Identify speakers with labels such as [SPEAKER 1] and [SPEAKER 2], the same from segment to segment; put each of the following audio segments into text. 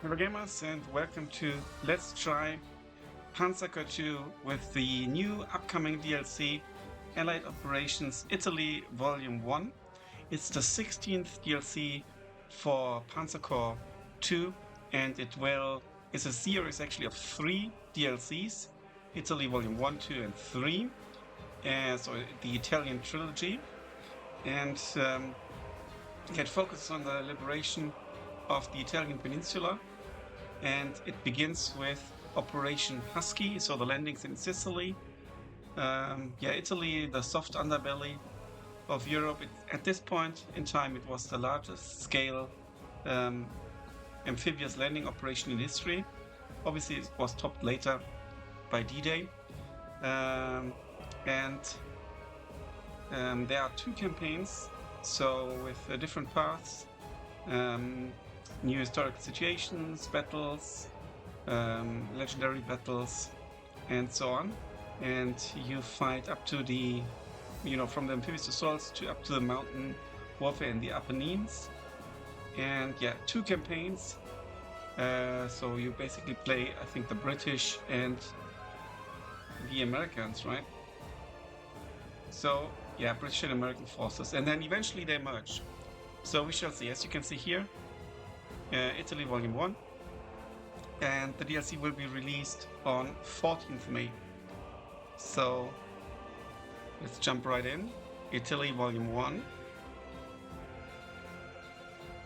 [SPEAKER 1] Hello gamers and welcome to Let's Try Panzer Corps 2 with the new upcoming DLC Allied Operations Italy Volume 1. It's the 16th DLC for Panzer Corps 2 and it's a series actually of 3 DLCs, Italy Volume 1, 2 and 3, so the Italian trilogy, and it focuses on the liberation of the Italian peninsula. And it begins with Operation Husky, so the landings in Sicily. Italy, the soft underbelly of Europe. At this point in time, it was the largest scale amphibious landing operation in history. Obviously, it was topped later by D-Day. There are 2 campaigns, so with different paths. New historical situations, battles, legendary battles, and so on. And you fight up to the, from the amphibious assaults up to the mountain warfare in the Apennines. And 2 campaigns. So you basically play, I think, the British and the Americans, right? So British and American forces, and then eventually they merge. So we shall see. As you can see here, Italy Volume 1, and the DLC will be released on 14th May. So let's jump right in. Italy Volume 1.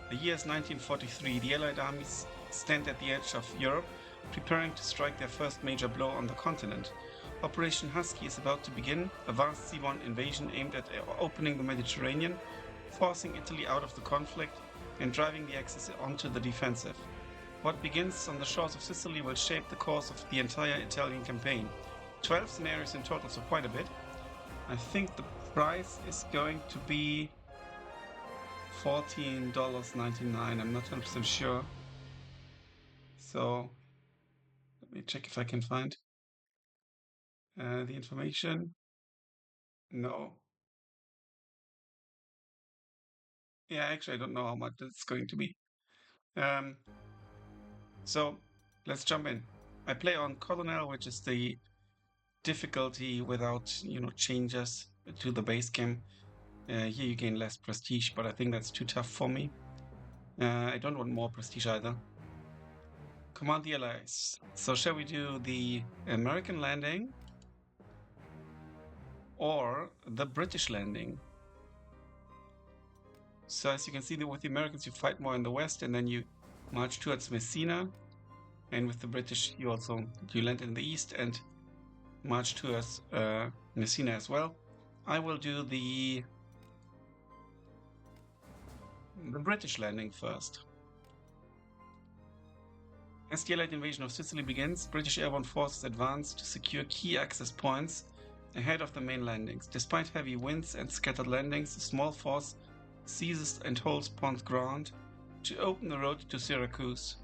[SPEAKER 1] The year is 1943. The Allied armies stand at the edge of Europe, preparing to strike their first major blow on the continent. Operation Husky is about to begin, a vast seaborne invasion aimed at opening the Mediterranean, forcing Italy out of the conflict and driving the Axis onto the defensive. What begins on the shores of Sicily will shape the course of the entire Italian campaign. 12 scenarios in total, so quite a bit. I think the price is going to be $14.99. I'm not 100% sure. So let me check if I can find the information. No. Yeah, actually, I don't know how much it's going to be. So let's jump in. I play on Colonel, which is the difficulty without changes to the base game. Here you gain less prestige, but I think that's too tough for me. I don't want more prestige either. Command the Allies. So shall we do the American landing or the British landing? So as you can see, with the Americans you fight more in the west and then you march towards Messina, and with the British you land in the east and march towards Messina as well. I will do the British landing first. As the Allied invasion of Sicily begins, British airborne forces advance to secure key access points ahead of the main landings. Despite heavy winds and scattered landings, a small force seizes and holds Pont ground to open the road to Syracuse.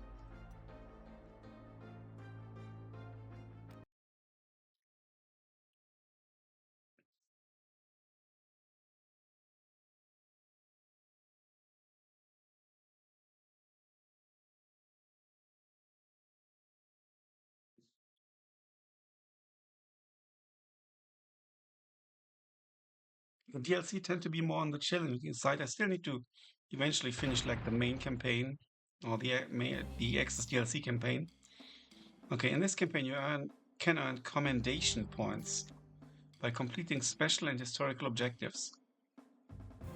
[SPEAKER 1] The DLC tend to be more on the challenging side. I still need to eventually finish like the main campaign or the Access DLC campaign. Okay, in this campaign you can earn commendation points by completing special and historical objectives.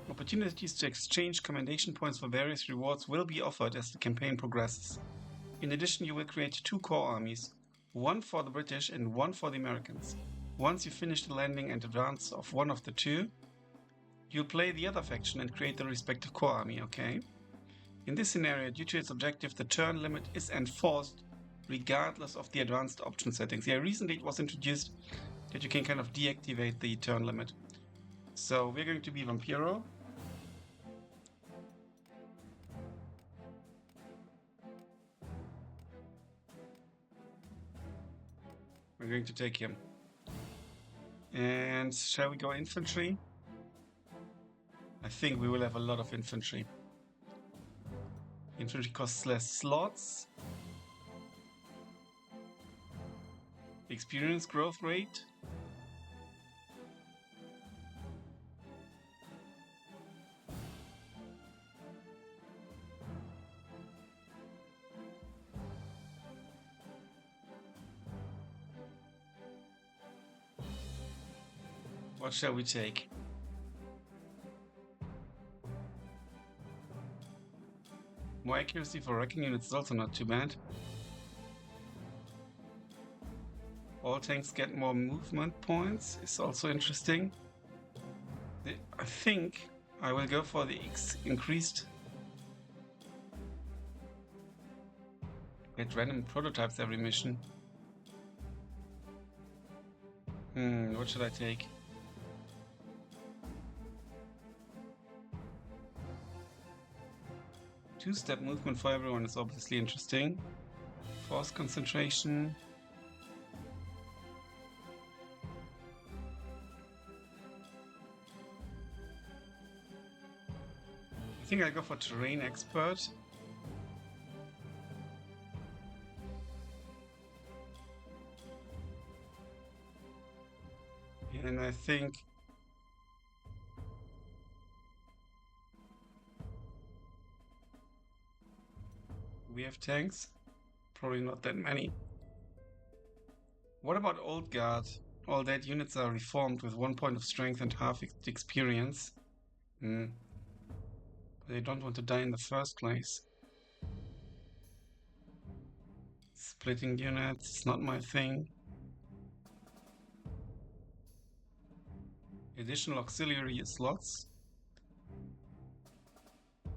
[SPEAKER 1] Opportunities to exchange commendation points for various rewards will be offered as the campaign progresses. In addition, you will create 2 core armies, one for the British and one for the Americans. Once you finish the landing and advance of one of the 2, you'll play the other faction and create the respective core army, okay? In this scenario, due to its objective, the turn limit is enforced regardless of the advanced option settings. Yeah, recently it was introduced that you can kind of deactivate the turn limit. So we're going to be Vampiro. We're going to take him. And shall we go infantry? I think we will have a lot of infantry. infantry costs less slots. Experience growth rate. What shall we take? More accuracy for wrecking units is also not too bad. All tanks get more movement points is also interesting. I think I will go for the increased get random prototypes every mission. What should I take? Two-step movement for everyone is obviously interesting. Force concentration. I think I'll go for terrain expert. And I think we have tanks. Probably not that many. What about Old Guard? All dead units are reformed with 1 point of strength and half experience. They don't want to die in the first place. Splitting units, it's not my thing. Additional auxiliary slots. I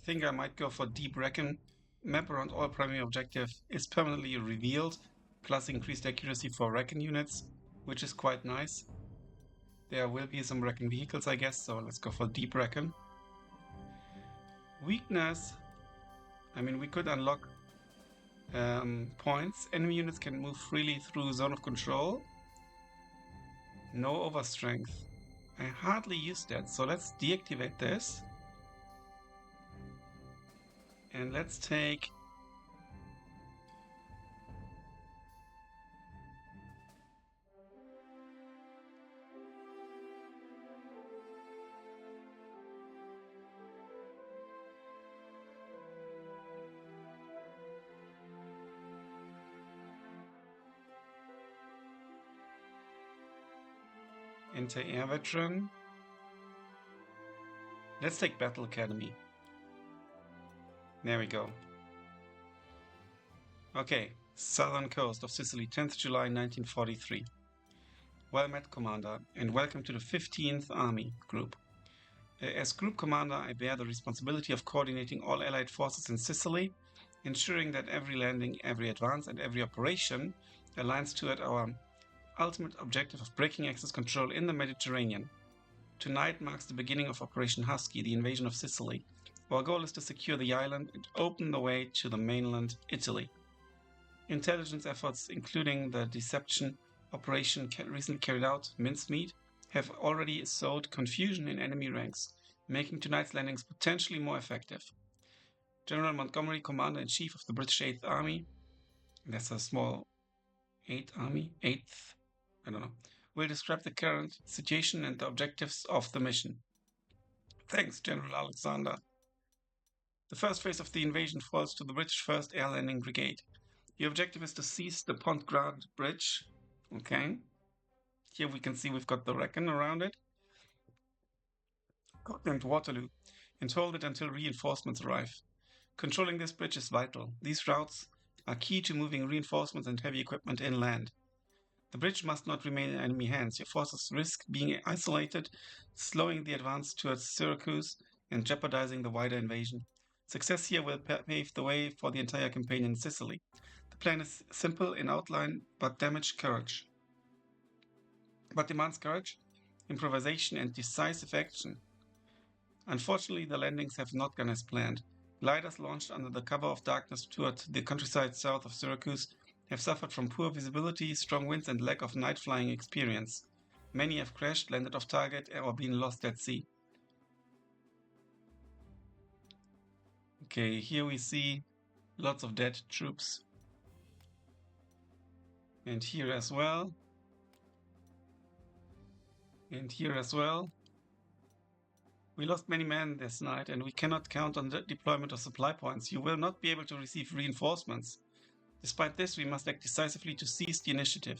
[SPEAKER 1] think I might go for Deep Recon. Map around all primary objective is permanently revealed, plus increased accuracy for Recon units, which is quite nice. There will be some Recon vehicles, I guess, so let's go for Deep Recon. Weakness. I mean, we could unlock points. Enemy units can move freely through zone of control. No overstrength. I hardly use that, so let's deactivate this. And let's take anti-air veteran. Let's take Battle Academy. There we go. Okay, southern coast of Sicily, 10th July 1943. Well met, Commander, and welcome to the 15th Army Group. As Group Commander, I bear the responsibility of coordinating all Allied forces in Sicily, ensuring that every landing, every advance, and every operation aligns toward our ultimate objective of breaking Axis control in the Mediterranean. Tonight marks the beginning of Operation Husky, the invasion of Sicily. Our goal is to secure the island and open the way to the mainland Italy. Intelligence efforts, including the deception operation recently carried out, Mincemeat, have already sowed confusion in enemy ranks, making tonight's landings potentially more effective. General Montgomery, Commander-in-Chief of the British 8th Army, that's a small 8th Army, 8th, I don't know, will describe the current situation and the objectives of the mission. Thanks, General Alexander. The first phase of the invasion falls to the British 1st Air Landing Brigade. Your objective is to seize the Pontgrad Bridge. Okay. Here we can see we've got the Recon around it. Cognate Waterloo, and hold it until reinforcements arrive. Controlling this bridge is vital. These routes are key to moving reinforcements and heavy equipment inland. The bridge must not remain in enemy hands. Your forces risk being isolated, slowing the advance towards Syracuse, and jeopardizing the wider invasion. Success here will pave the way for the entire campaign in Sicily. The plan is simple in outline, but demands courage, improvisation, and decisive action. Unfortunately, the landings have not gone as planned. Gliders launched under the cover of darkness toward the countryside south of Syracuse have suffered from poor visibility, strong winds, and lack of night flying experience. Many have crashed, landed off target, or been lost at sea. Okay, here we see lots of dead troops. And here as well. And here as well. We lost many men this night, and we cannot count on the deployment of supply points. You will not be able to receive reinforcements. Despite this, we must act decisively to seize the initiative.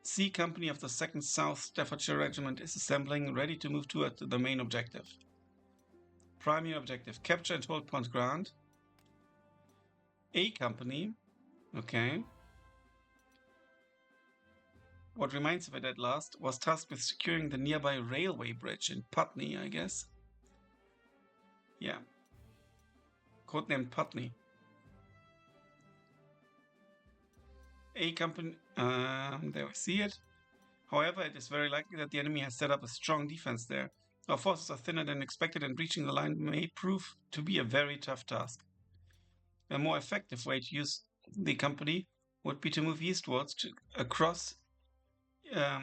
[SPEAKER 1] C Company of the 2nd South Staffordshire Regiment is assembling, ready to move toward the main objective. Primary objective, capture and hold Point Grant. A Company, okay. What remains of it at last was tasked with securing the nearby railway bridge in Putney, I guess. Yeah. Codenamed Putney. A Company, there we see it. However, it is very likely that the enemy has set up a strong defense there. Our forces are thinner than expected, and reaching the line may prove to be a very tough task. A more effective way to use the company would be to move eastwards across the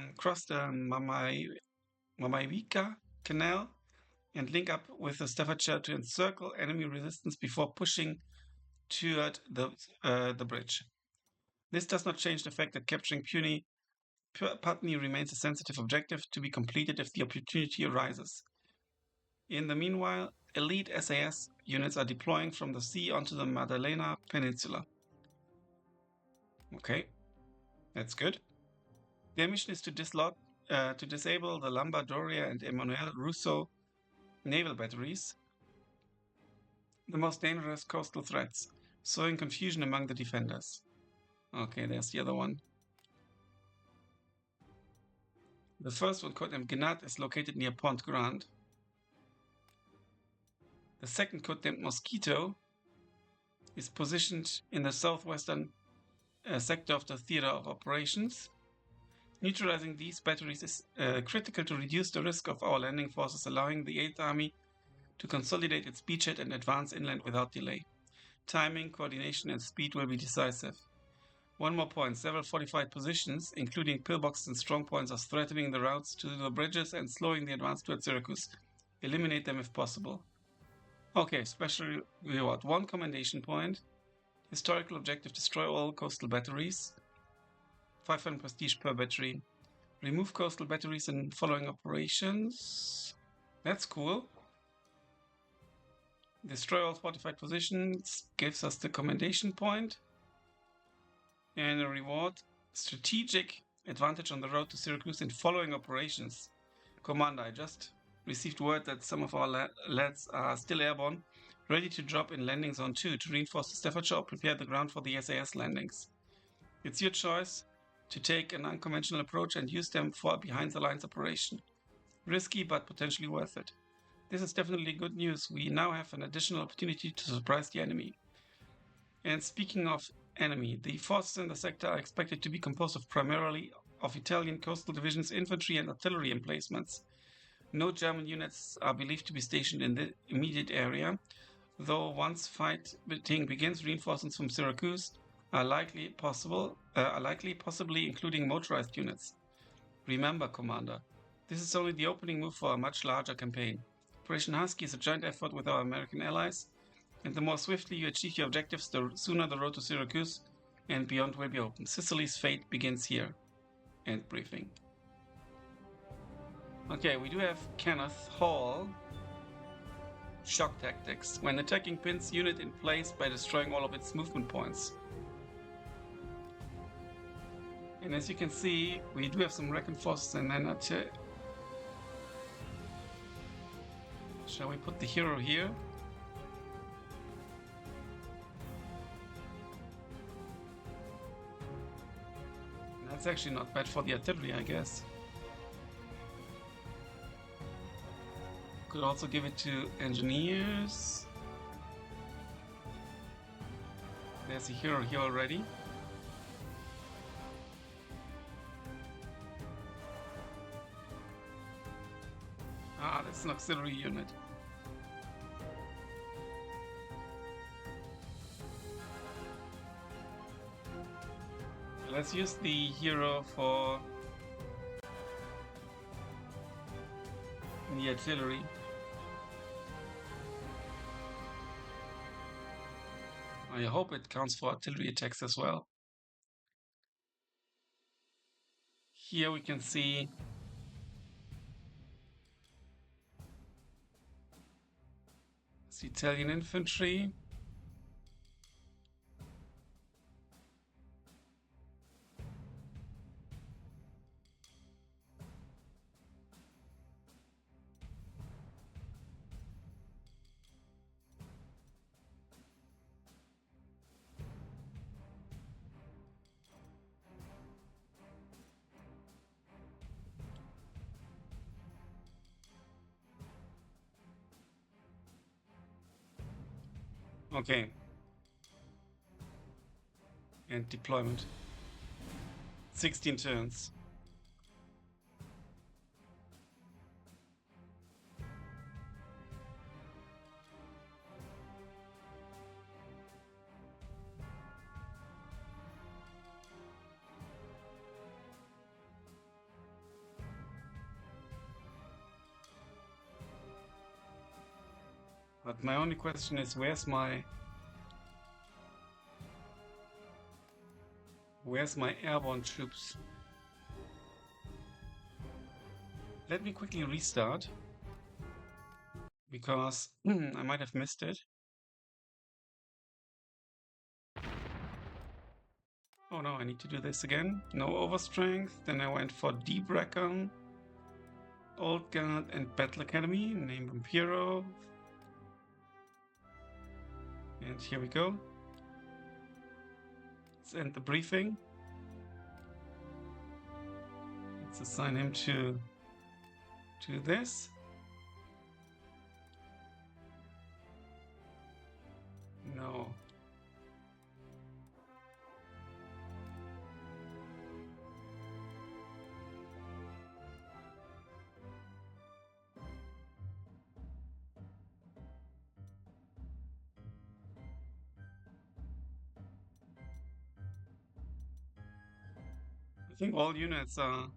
[SPEAKER 1] Mamaika Canal and link up with the Staffordshire to encircle enemy resistance before pushing toward the bridge. This does not change the fact that capturing Putney remains a sensitive objective to be completed if the opportunity arises. In the meanwhile, elite SAS units are deploying from the sea onto the Maddalena Peninsula. Okay, that's good. Their mission is to disable the Lamba Doria and Emmanuel Rousseau naval batteries, the most dangerous coastal threats, sowing confusion among the defenders. Okay, there's the other one. The first one, codenamed Gnat, is located near Pont Grant. The second, codenamed Mosquito, is positioned in the southwestern sector of the theater of operations. Neutralizing these batteries is critical to reduce the risk of our landing forces, allowing the 8th Army to consolidate its beachhead and advance inland without delay. Timing, coordination, and speed will be decisive. One more point, several fortified positions, including pillboxes and strong points, are threatening the routes to the bridges and slowing the advance toward Syracuse. Eliminate them if possible. Okay, special reward. 1 commendation point. Historical objective, destroy all coastal batteries. 500 prestige per battery. Remove coastal batteries in following operations. That's cool. Destroy all fortified positions gives us the commendation point. And a reward, strategic advantage on the road to Syracuse in following operations. Commander, I just received word that some of our lads are still airborne, ready to drop in landing zone 2 to reinforce the Staffordshire or prepare the ground for the SAS landings. It's your choice to take an unconventional approach and use them for a behind-the-lines operation. Risky, but potentially worth it. This is definitely good news. We now have an additional opportunity to surprise the enemy. And speaking of enemy, the forces in the sector are expected to be composed of primarily of Italian coastal divisions, infantry and artillery emplacements. No German units are believed to be stationed in the immediate area, though once fighting begins, reinforcements from Syracuse are likely, possibly including motorized units. Remember, Commander, this is only the opening move for a much larger campaign. Operation Husky is a joint effort with our American allies, and the more swiftly you achieve your objectives, the sooner the road to Syracuse and beyond will be open. Sicily's fate begins here. End briefing. Okay, we do have Kenneth Hall. Shock tactics. When attacking, pins unit in place by destroying all of its movement points. And as you can see, we do have some recon forces and then shall we put the hero here? That's actually not bad for the artillery, I guess. Could also give it to engineers. There's a hero here already. Ah, that's an auxiliary unit. Let's use the hero for the artillery. I hope it counts for artillery attacks as well. Here we can see it's Italian infantry. Okay. And deployment. 16 turns. But my only question is, where's my airborne troops? Let me quickly restart, because I might have missed it. Oh no, I need to do this again. No overstrength. Then I went for Deep Recon, Old Guard, and Battle Academy. Name Vampiro. And here we go. Let's end the briefing. Let's assign him to this. No. I think all units are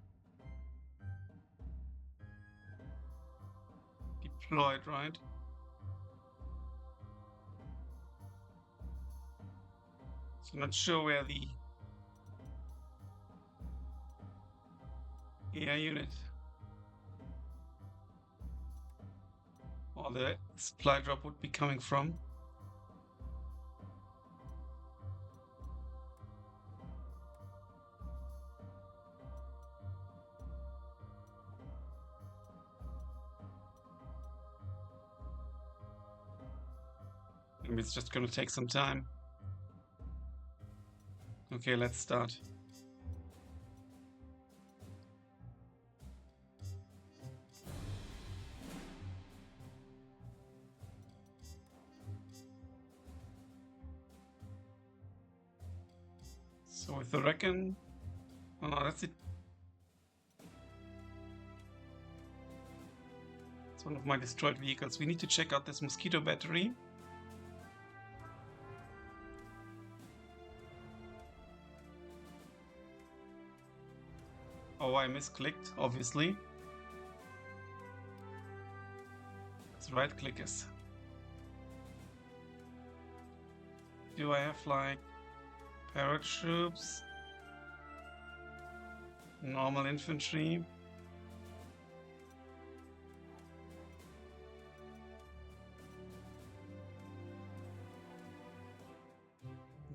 [SPEAKER 1] deployed, right? So not sure where the air unit or the supply drop would be coming from. Maybe it's just gonna take some time. Okay, let's start. So with the Recon, oh no, that's it. It's one of my destroyed vehicles. We need to check out this mosquito battery. Oh, I misclicked, obviously. Let's right click us. Do I have like paratroops? Normal infantry?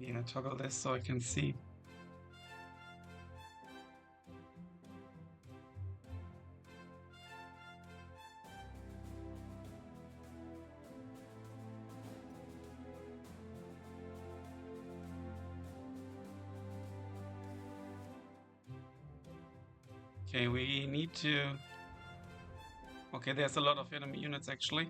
[SPEAKER 1] Yeah, toggle this so I can see. Okay, we need to... Okay, there's a lot of enemy units actually.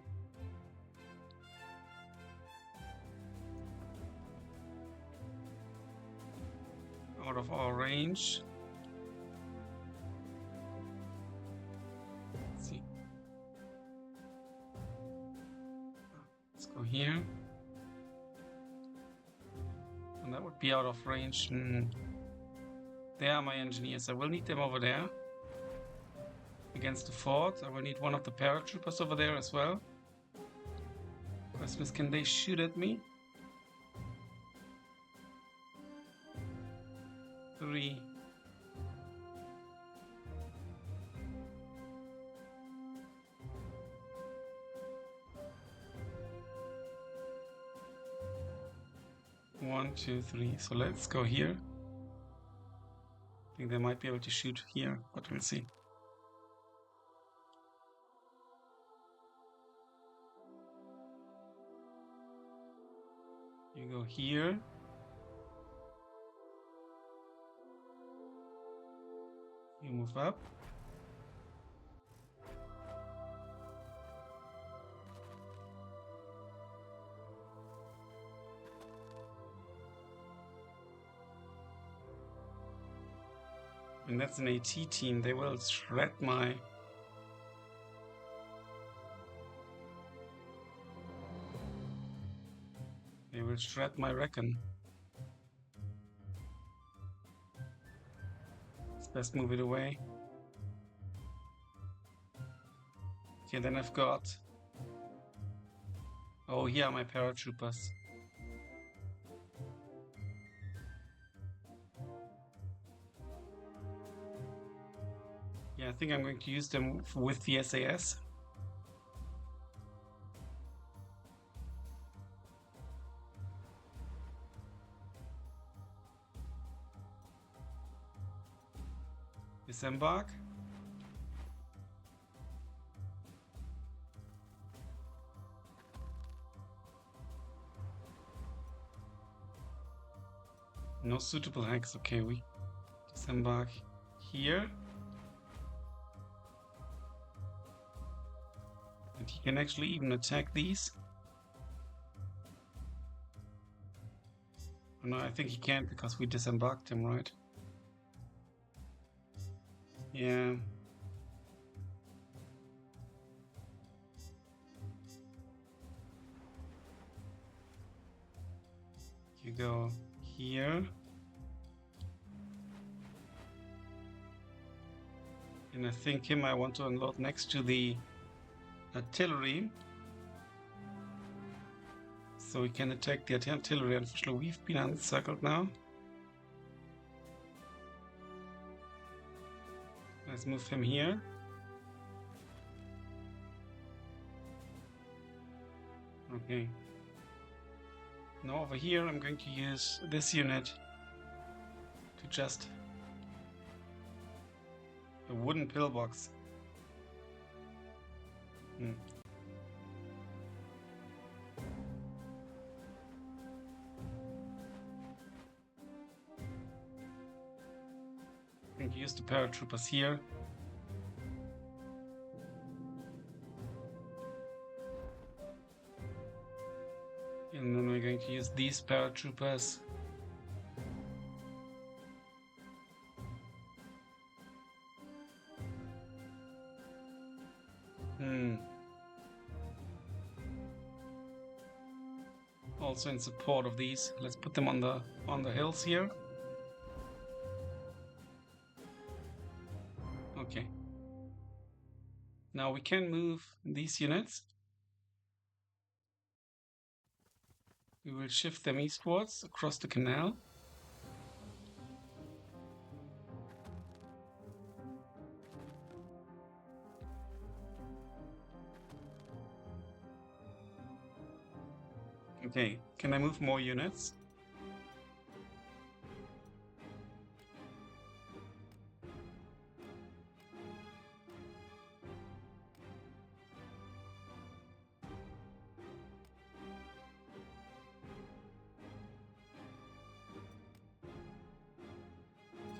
[SPEAKER 1] Out of our range. Let's see. Let's go here. And that would be out of range. There are my engineers. I will need them over there. Against the fort. I will need one of the paratroopers over there as well. Question is, can they shoot at me? 3. One, 2, 3. So let's go here. I think they might be able to shoot here, but we'll see. You go here. You move up. And that's an AT team. They will shred my... They will shred my Recon. Let's best move it away. Okay, then I've got... Oh, here are my paratroopers. Yeah, I think I'm going to use them with the SAS. Disembark. No suitable hacks. Okay, we disembark here. And he can actually even attack these. Oh, no, I think he can't because we disembarked him, right? Yeah. You go here. And I think him I want to unload next to the artillery. So we can attack the artillery. Unfortunately, we've been encircled now. Let's move him here. Okay. Now over here I'm going to use this unit to just... a wooden pillbox. I'm going to use the paratroopers here. And then we're going to use these paratroopers. Also in support of these. Let's put them on the hills here. Okay. Now we can move these units. We will shift them eastwards across the canal. Okay, can I move more units?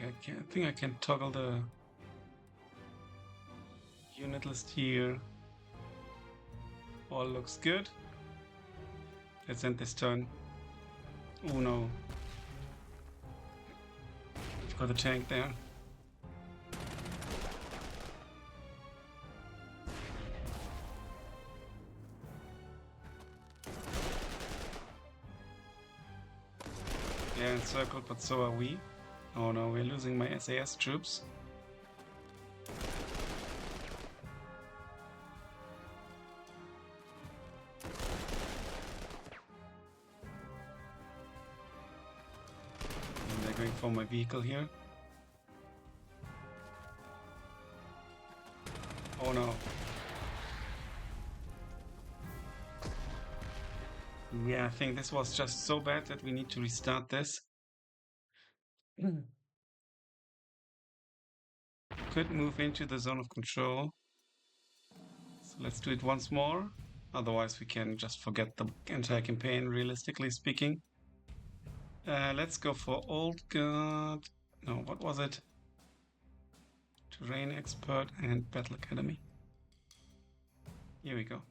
[SPEAKER 1] Okay, I think I can toggle the unit list here. All looks good. Let's end this turn. Oh no. We've got the tank there. They're encircled, but so are we. Oh no, we're losing my SAS troops. Going for my vehicle here. Oh no. Yeah, I think this was just so bad that we need to restart this. Could move into the zone of control. So let's do it once more. Otherwise we can just forget the entire campaign, realistically speaking. Let's go for Old Guard. No, what was it? Terrain Expert and Battle Academy. Here we go.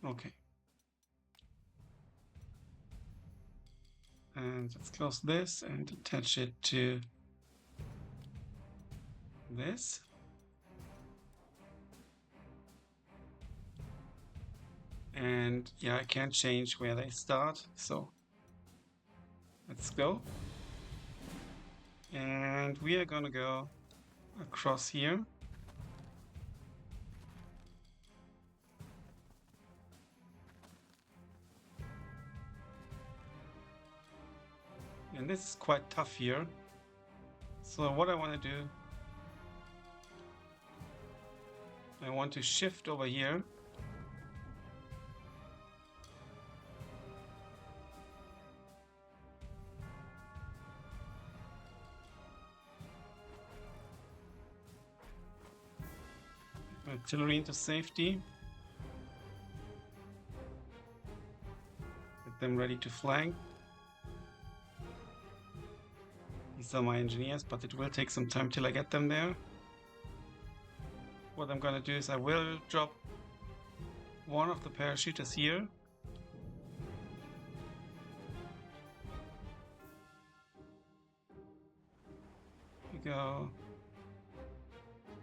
[SPEAKER 1] Okay. And let's close this and attach it to this. And yeah, I can't change where they start, so let's go. And we are gonna go across here. And this is quite tough here. So what I want to do, I want to shift over here. Artillery into safety. Get them ready to flank. These are my engineers, but it will take some time till I get them there. What I'm gonna do is I will drop one of the parachuters here. We go.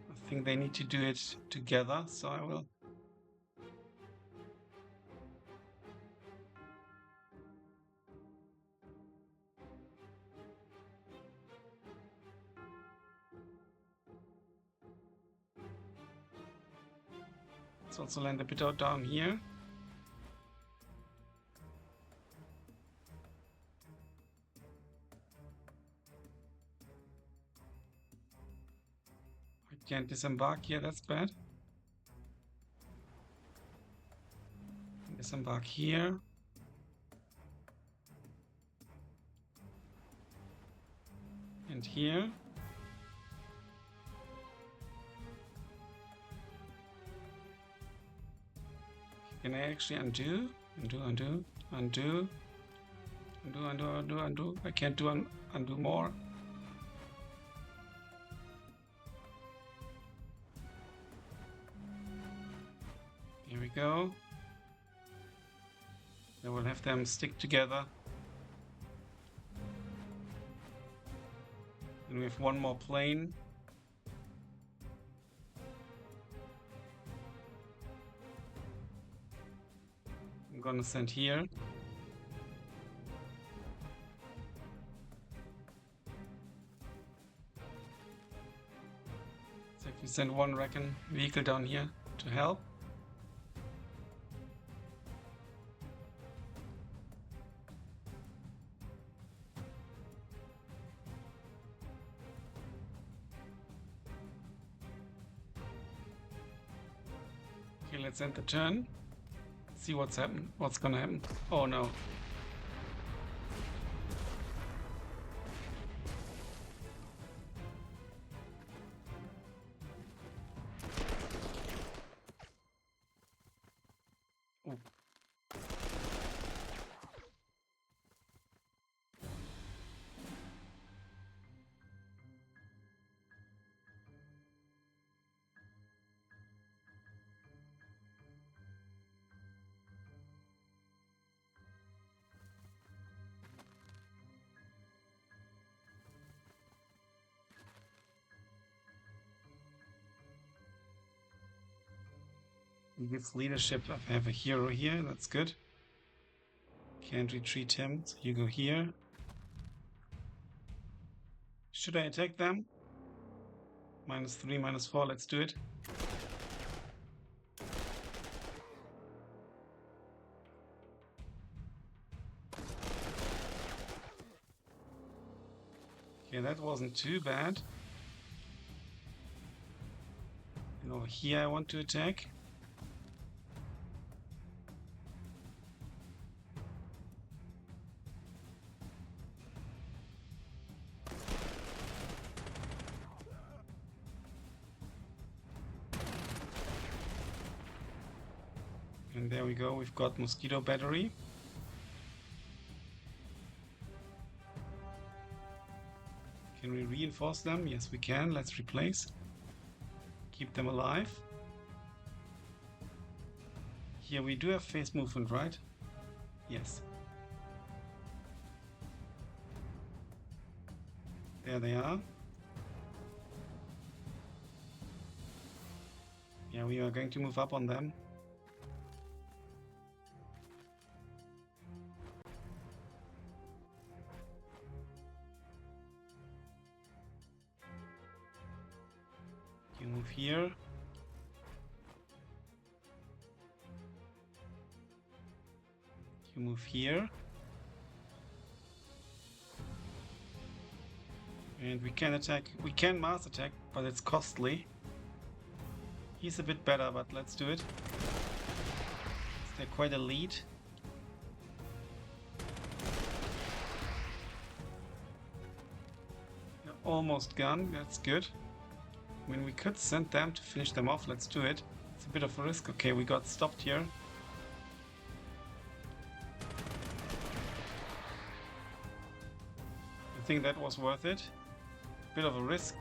[SPEAKER 1] I think they need to do it together, so I will. Let's also land a bit out down here. I can't disembark here, that's bad. Disembark here. And here. Can I actually undo? Undo. I can't do undo more. Here we go. I will have them stick together. And we have one more plane. I'm gonna send here. So if we send one Recon vehicle down here to help. Okay, let's end the turn. See what's gonna happen. Oh no. Oh. He gives leadership. I have a hero here, that's good. Can't retreat him, so you go here. Should I attack them? -3, -4, let's do it. Okay, that wasn't too bad. And over here I want to attack. And there we go, we've got mosquito battery. Can we reinforce them? Yes, we can. Let's replace. Keep them alive. Here we do have phase movement, right? Yes. There they are. Yeah, we are going to move up on them. You move here. You move here. And we can attack. We can mass attack, but it's costly. He's a bit better, but let's do it. They're quite a lead. They're almost gone. That's good. I mean, we could send them to finish them off. Let's do it. It's a bit of a risk. Okay, we got stopped here. I think that was worth it. Bit of a risk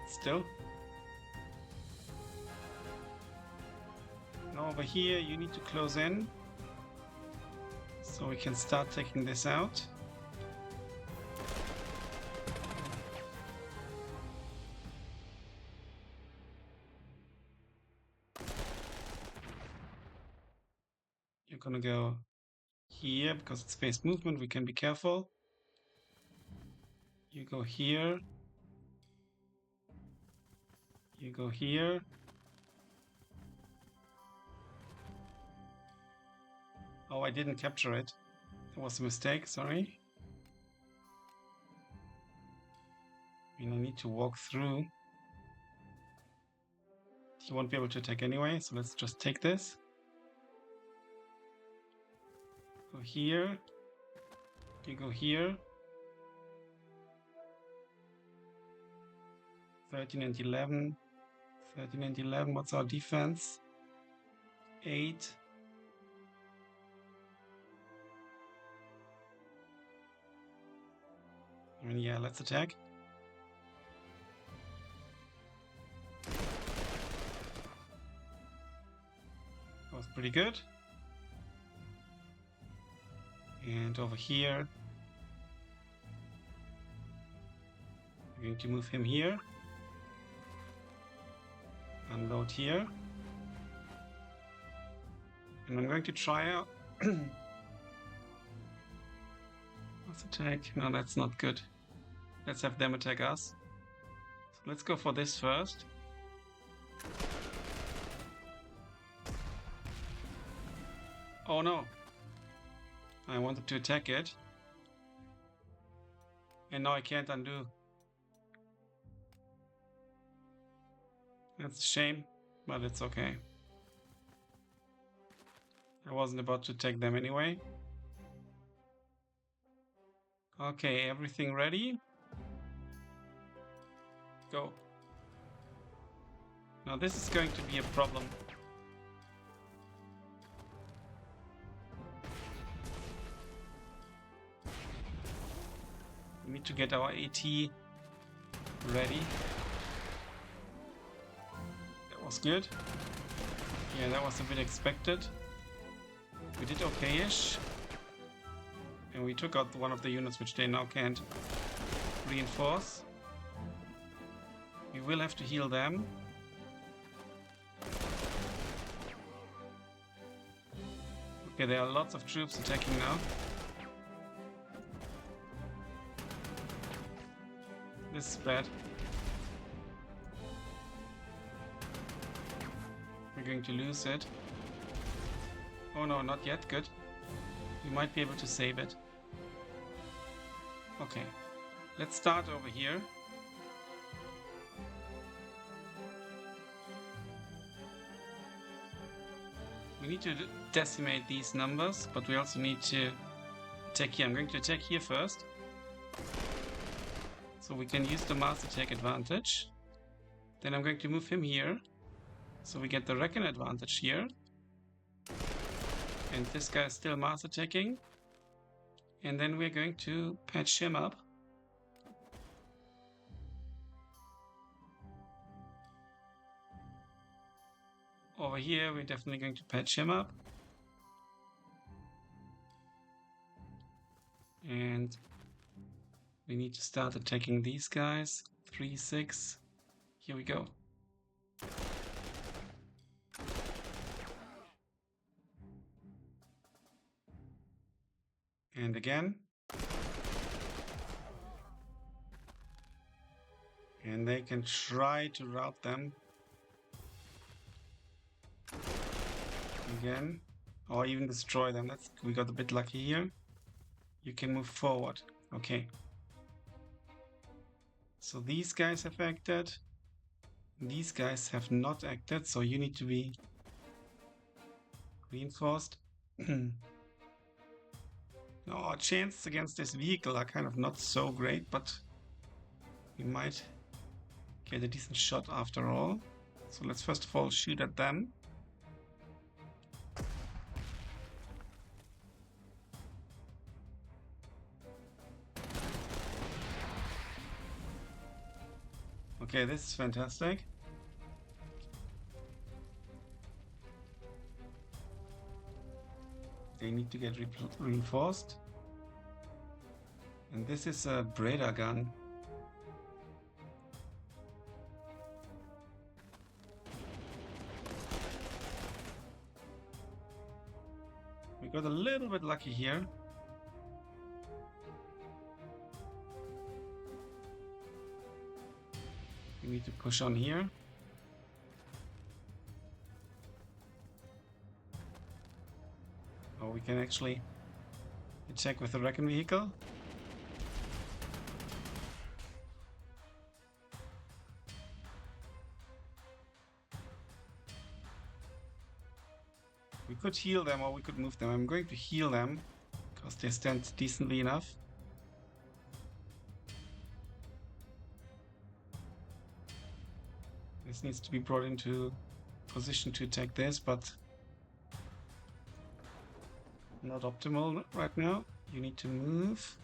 [SPEAKER 1] still. Now over here you need to close in so we can start taking this out. You're gonna go here because it's phase movement, we can be careful. You go here. You go here. Oh, I didn't capture it. That was a mistake, sorry. I mean, I need to walk through. He won't be able to attack anyway, so let's just take this. Go here. You go here. 13 and 11. 13 and 11, what's our defense? 8. I mean, yeah, let's attack. That was pretty good. And over here, we're going to move him here. Unload here. And I'm going to try out. Let's attack. No, that's not good. Let's have them attack us. So let's go for this first. Oh no. I wanted to attack it. And now I can't undo. That's a shame, but it's okay. I wasn't about to attack them anyway. Okay, everything ready? Go. Now this is going to be a problem. We need to get our AT ready. That was good. Yeah, that was a bit expected. We did okay-ish. And we took out one of the units which they now can't reinforce. We will have to heal them. Okay, there are lots of troops attacking now. This is bad. We're going to lose it. Oh no, not yet. Good. We might be able to save it. Okay. Let's start over here. We need to decimate these numbers, but we also need to attack here. I'm going to attack here first. So we can use the mass attack advantage. Then I'm going to move him here. So we get the Reckon advantage here. And this guy is still mass attacking. And then we're going to patch him up. Over here, we're definitely going to patch him up. And we need to start attacking these guys. 3, 6. Here we go. And again. And they can try to rout them. Again. Or even destroy them. We got a bit lucky here. You can move forward. Okay. So these guys have acted. These guys have not acted, so you need to be reinforced. Our chances against this vehicle are kind of not so great, but we might get a decent shot after all. So let's first of all shoot at them. Okay, this is fantastic. They need to get reinforced. And this is a Breda gun. We got a little bit lucky here. We need to push on here. Or we can actually attack with the Reckon vehicle. We could heal them or we could move them. I'm going to heal them because they stand decently enough. This needs to be brought into position to attack this, but not optimal right now. You need to move.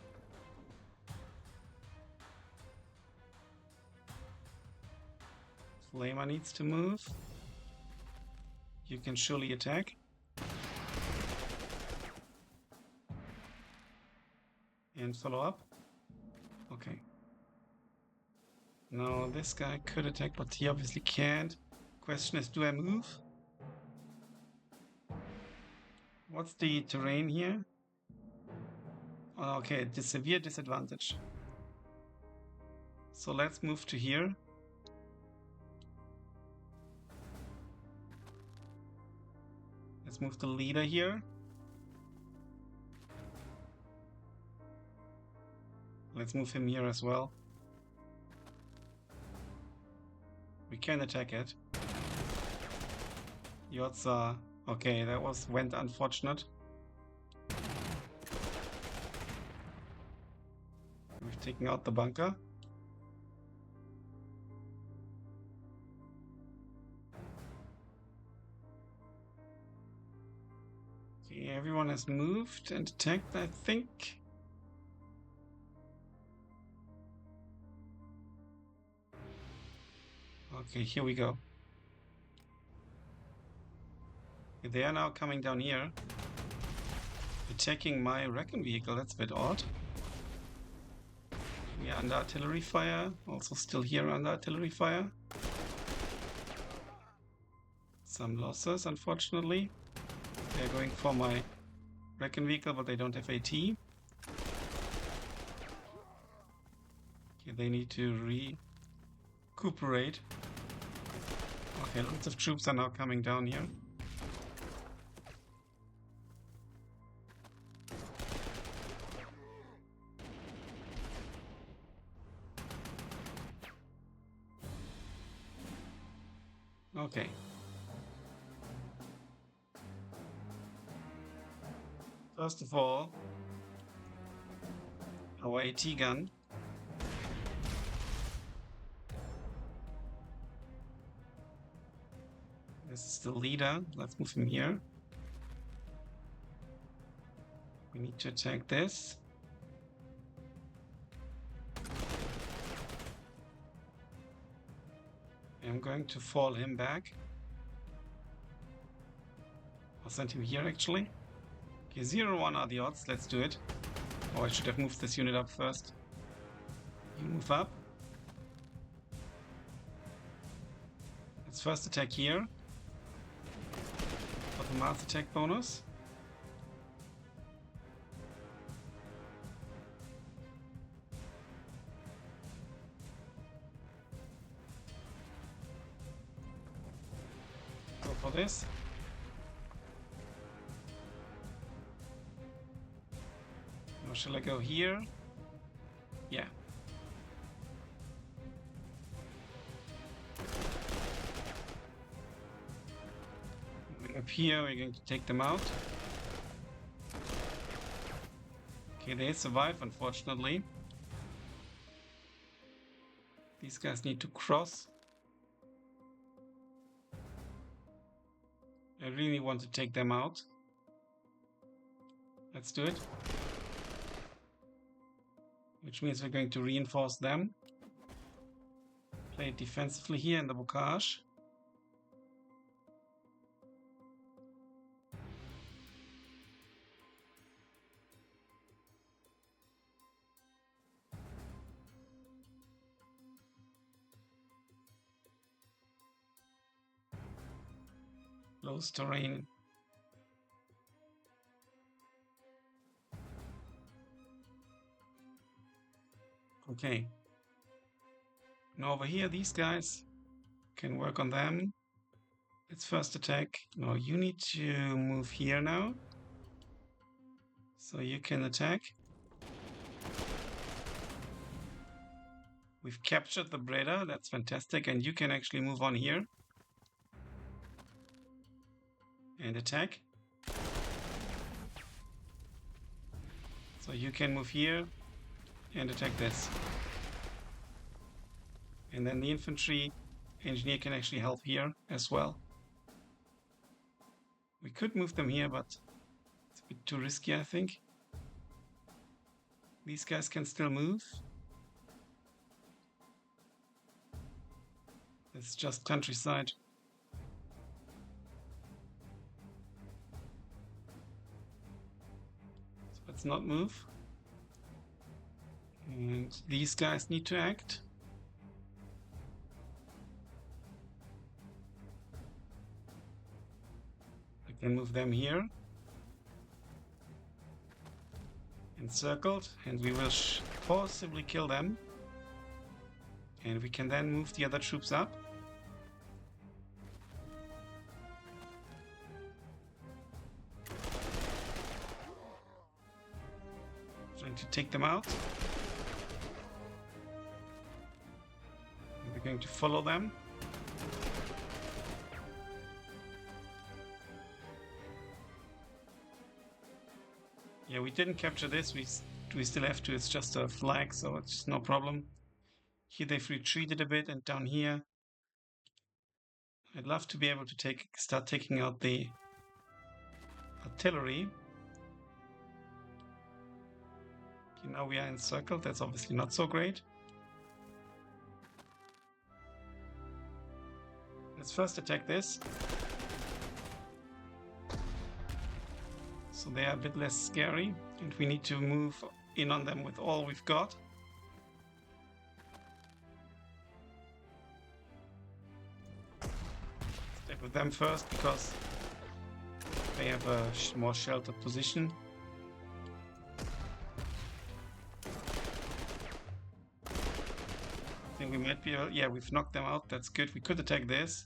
[SPEAKER 1] Flamer needs to move. You can surely attack. And follow up. Okay. Now this guy could attack, but he obviously can't. Question is, do I move? What's the terrain here? Okay, the severe disadvantage. So let's move to here. Let's move the leader here. Let's move him here as well. We can attack it. The odds are... Okay, that went unfortunate. We've taken out the bunker. Okay, everyone has moved and attacked, I think. Okay, here we go. They are now coming down here. Attacking my Reckon vehicle, that's a bit odd. We are under artillery fire. Also still here under artillery fire. Some losses, unfortunately. They're going for my Reckon vehicle, but they don't have AT. Okay, they need to recuperate. Okay, lots of troops are now coming down here. Okay. First of all, our AT gun. This is the leader. Let's move him here. We need to attack this. I'm going to fall him back. I'll send him here actually. Okay, 0-1 are the odds. Let's do it. Oh, I should have moved this unit up first. You move up. Let's first attack here. For the mass attack bonus. Go for this. Or shall I go here? Yeah. Up here, we're going to take them out. Okay, they survive, unfortunately. These guys need to cross. I really want to take them out. Let's do it. Which means we're going to reinforce them. Play it defensively here in the bocage. Close terrain. Okay. Now over here, these guys can work on them. Let's first attack. No, you need to move here now. So you can attack. We've captured the Breda. That's fantastic. And you can actually move on here. And attack. So you can move here and attack this. And then the infantry engineer can actually help here as well. We could move them here, but it's a bit too risky, I think. These guys can still move. It's just countryside. So let's not move. And these guys need to act. I can move them here. Encircled, and we will possibly kill them. And we can then move the other troops up. Trying to take them out. And we're going to follow them. Yeah, we didn't capture this. We still have to. It's just a flag, so it's no problem. Here they've retreated a bit, and down here, I'd love to be able to start taking out the artillery. Okay, now we are encircled. That's obviously not so great. Let's first attack this. So they are a bit less scary, and we need to move in on them with all we've got. Stay with them first because they have a more sheltered position. I think we might be able, yeah, we've knocked them out. That's good. We could attack this,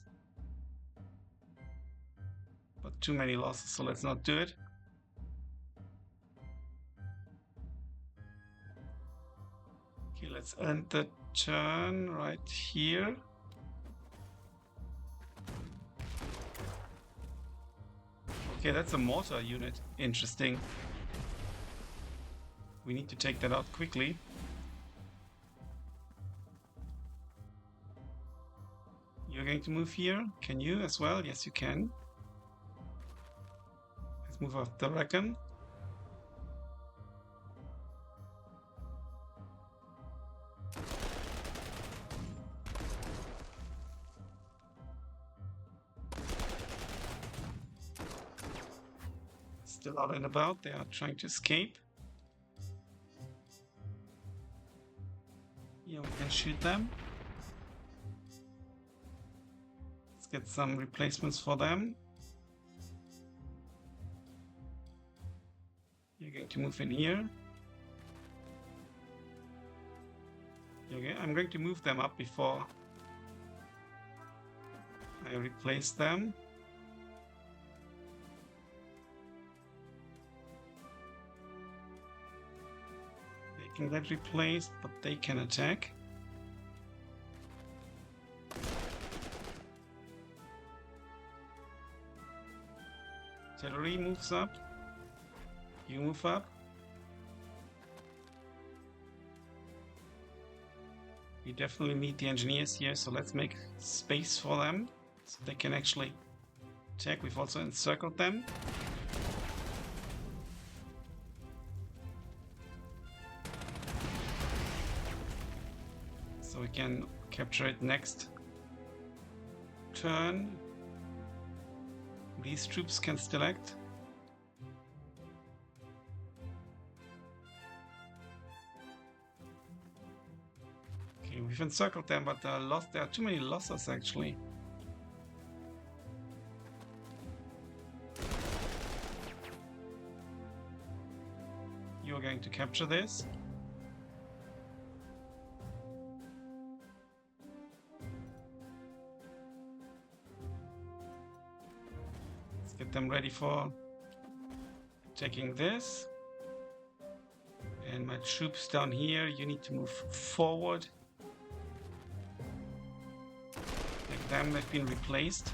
[SPEAKER 1] but too many losses, so let's not do it. Okay, let's end the turn right here. Okay, that's a mortar unit. Interesting. We need to take that out quickly. You're going to move here? Can you as well? Yes, you can. Let's move off the Recon. Still out and about. They are trying to escape. Yeah, we can shoot them. Let's get some replacements for them. You're going to move in here. Okay, I'm going to move them up before I replace them. They can get replaced, but they can attack. Artillery moves up. You move up. We definitely need the engineers here, so let's make space for them so they can actually attack. We've also encircled them. So we can capture it next turn. These troops can still act. Okay, we've encircled them, but there are too many losses actually. You're going to capture this. Let's get them ready for taking this. And my troops down here, you need to move forward. Like them, they've been replaced,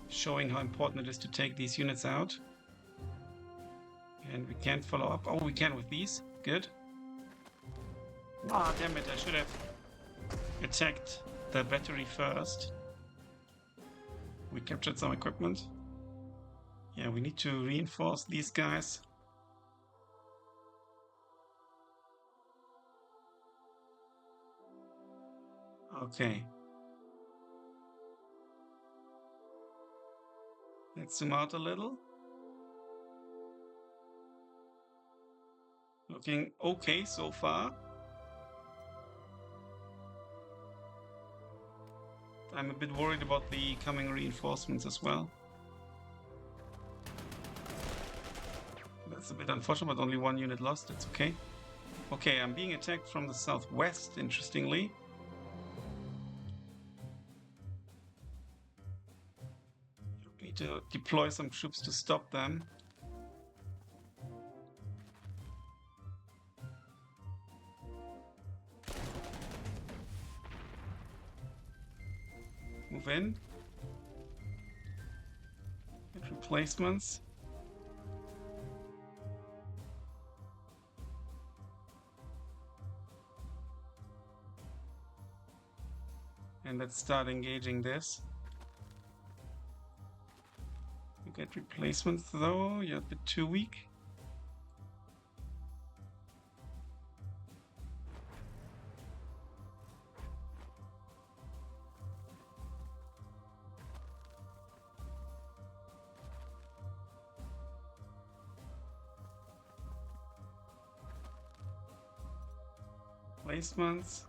[SPEAKER 1] showing how important it is to take these units out. And we can't follow up. Oh, we can with these. Good. Ah, damn it, I should have attacked the battery first. We captured some equipment. Yeah, we need to reinforce these guys. Okay. Let's zoom out a little. Looking okay so far. I'm a bit worried about the coming reinforcements as well. That's a bit unfortunate, but only one unit lost. It's okay. Okay, I'm being attacked from the southwest, interestingly. You need to deploy some troops to stop them. Move in. Get replacements. And let's start engaging this. You get replacements though, you're a bit too weak. Replacements.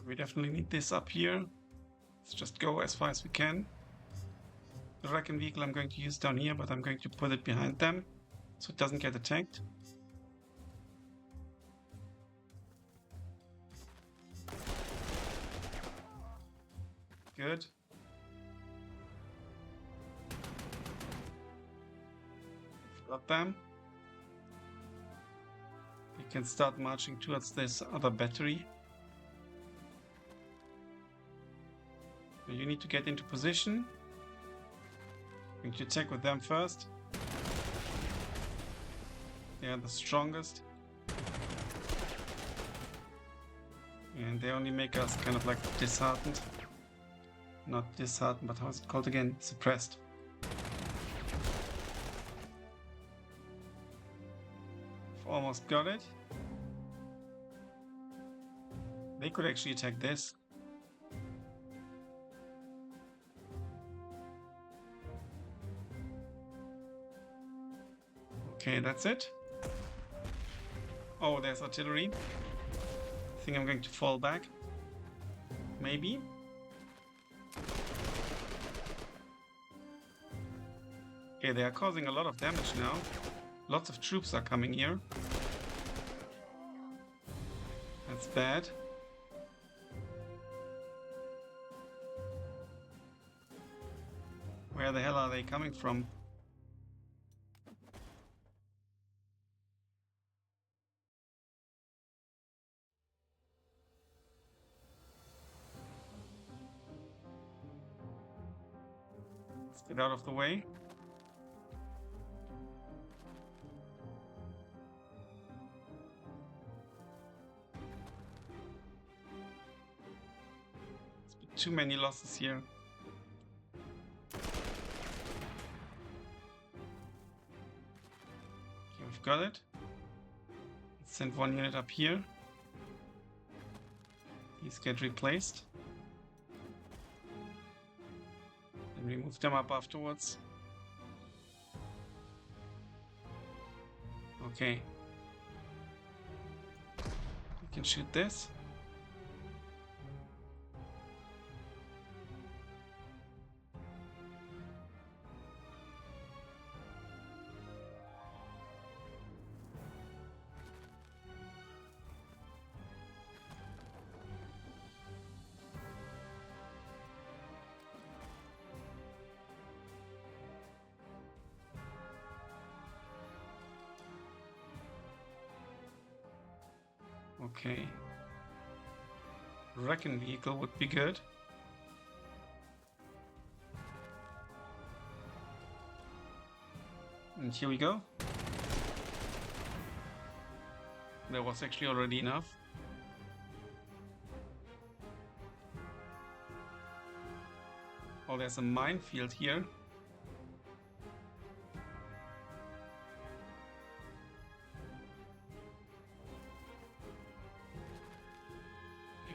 [SPEAKER 1] We definitely need this up here. Let's just go as far as we can. The Recon vehicle I'm going to use down here, but I'm going to put it behind them so it doesn't get attacked. Good. Got them. We can start marching towards this other battery. You need to get into position. You need to attack with them first. They are the strongest. And they only make us kind of like disheartened. Not disheartened, but how's it called again? Suppressed. Almost got it. They could actually attack this. Okay, that's it. Oh, there's artillery. I think I'm going to fall back. Maybe. Okay, they are causing a lot of damage now. Lots of troops are coming here. That's bad. Where the hell are they coming from? Let's get out of the way. Too many losses here. Okay, we've got it. Let's send one unit up here. These get replaced. And we move them up afterwards. Okay. We can shoot this. Okay. Wrecking vehicle would be good. And here we go. There was actually already enough. Oh, there's a minefield here.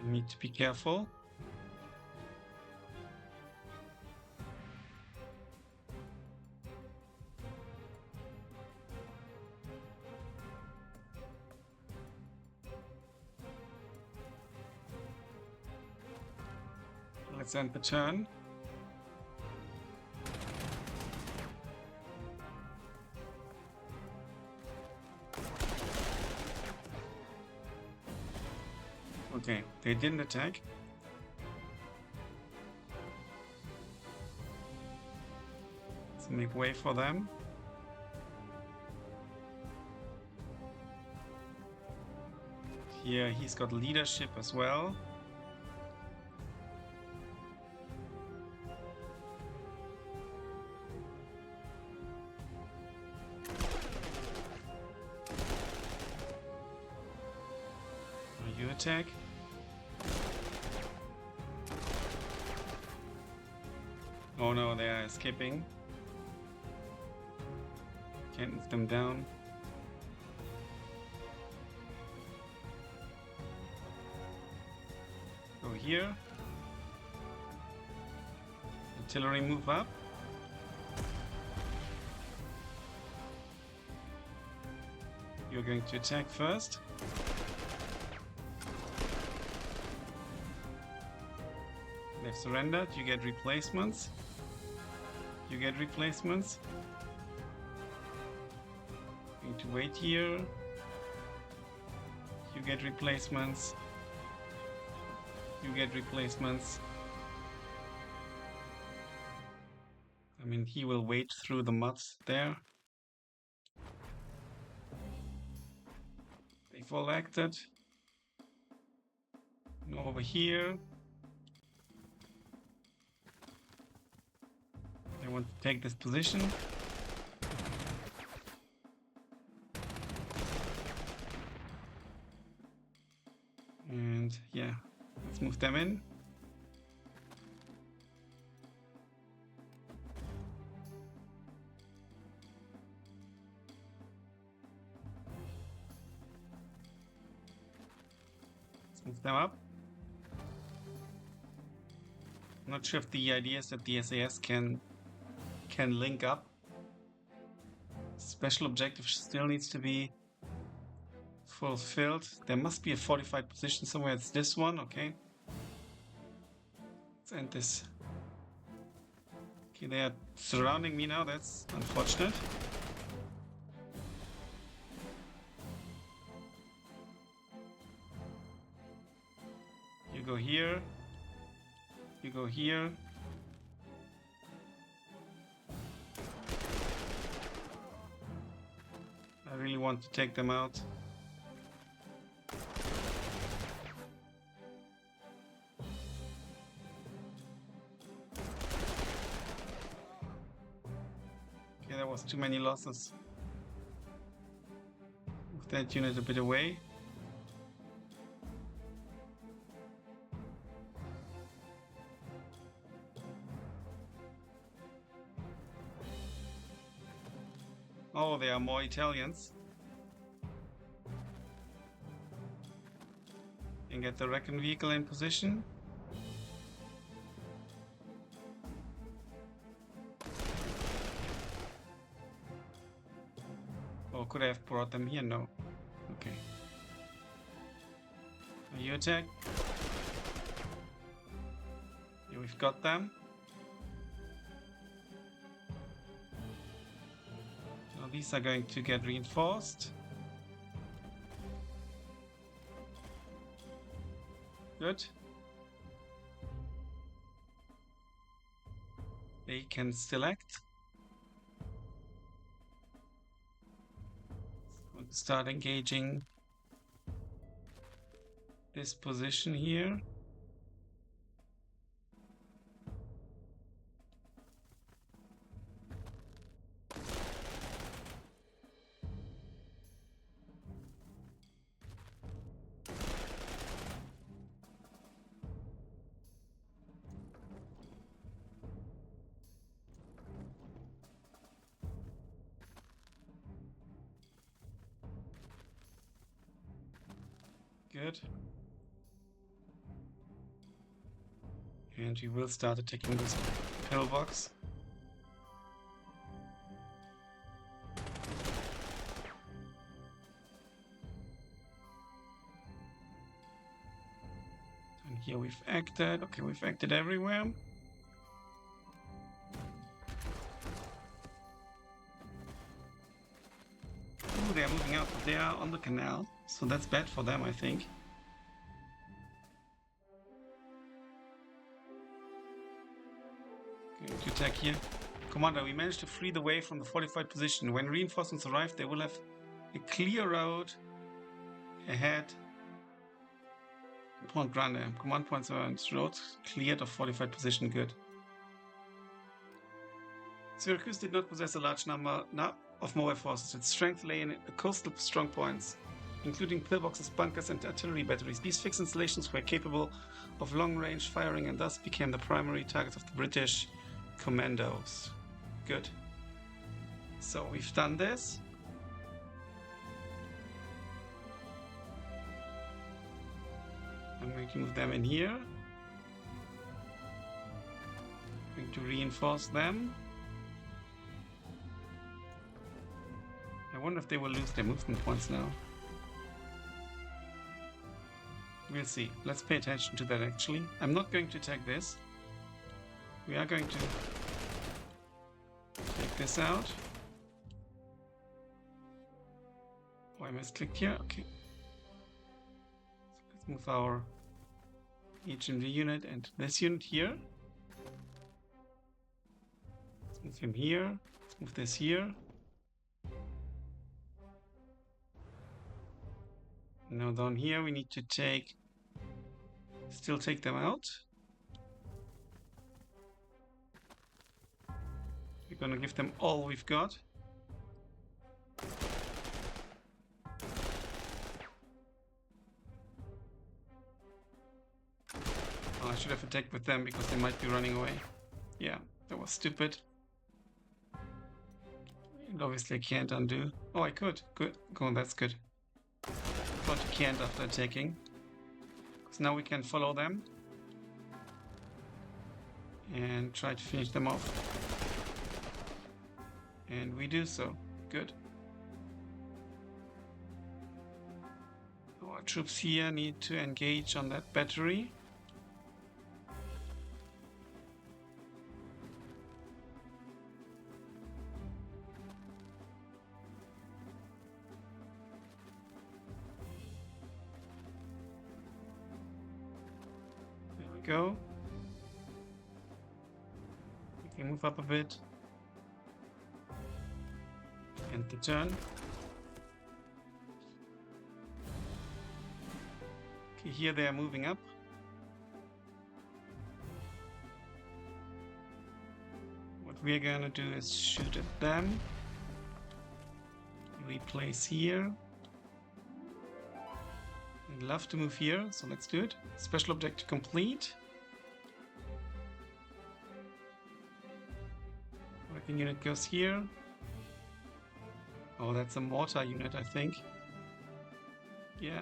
[SPEAKER 1] You need to be careful. Let's end the turn. Okay, they didn't attack. Let's make way for them. Here he's got leadership as well. You attack. Oh no, they are escaping. Can't move them down. Go here. Artillery move up. You're going to attack first. They've surrendered. You get replacements. You get replacements. Going to wait here. You get replacements. You get replacements. I mean, he will wait through the mud there. They've all acted. And over here. I want to take this position. And yeah, let's move them in. Let's move them up. I'm not sure if the idea is that the SAS can link up. Special objective still needs to be fulfilled. There must be a fortified position somewhere. It's this one, okay. Let's end this. Okay, they are surrounding me now. That's unfortunate. You go here. You go here. I really want to take them out. Okay, that was too many losses. Move that unit a bit away. Oh, there are more Italians. And get the recon vehicle in position. Or could I have brought them here? No. Okay. You attack. Here we've got them. Now these are going to get reinforced. Good. They can still act. We'll start engaging this position here. Good. And we will start attacking this pillbox. And here we've acted. Okay, we've acted everywhere. Ooh, they are moving out, but they are on the canal. So that's bad for them, I think. Going to attack here. Commander, we managed to free the way from the fortified position. When reinforcements arrive, they will have a clear road ahead. Point Grande. Command points around roads cleared of fortified position. Good. Syracuse did not possess a large number of mobile forces. Its strength lay in coastal strong points, including pillboxes, bunkers, and artillery batteries. These fixed installations were capable of long-range firing and thus became the primary targets of the British commandos. Good. So we've done this. I'm going to move them in here. I'm going to reinforce them. I wonder if they will lose their movement points now. We'll see. Let's pay attention to that actually. I'm not going to attack this. We are going to take this out. Oh, I misclicked here. Okay. So let's move our HMD unit and this unit here. Let's move him here. Let's move this here. Now down here we need to still take them out. We're gonna give them all we've got. Oh, I should have attacked with them because they might be running away. Yeah, that was stupid. And obviously I can't undo. Oh, I could. Good. Oh, that's good. But you can't after attacking. Because now we can follow them. And try to finish them off. And we do so. Good. Our troops here need to engage on that battery. There we go. We can move up a bit. End the turn. Okay, here they are moving up. What we're gonna do is shoot at them. Replace here. I'd love to move here, so let's do it. Special objective complete. Working unit goes here. Oh, that's a mortar unit, I think. Yeah.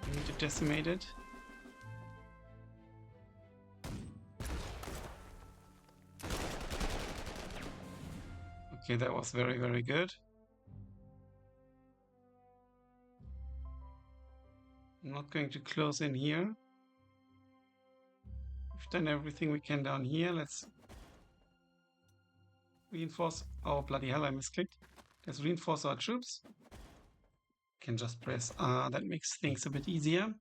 [SPEAKER 1] We need to decimate it. Okay, that was very, very good. I'm not going to close in here. We've done everything we can down here. Let's reinforce. Oh, bloody hell, I misclicked. Let's reinforce our troops. Can just press R, that makes things a bit easier.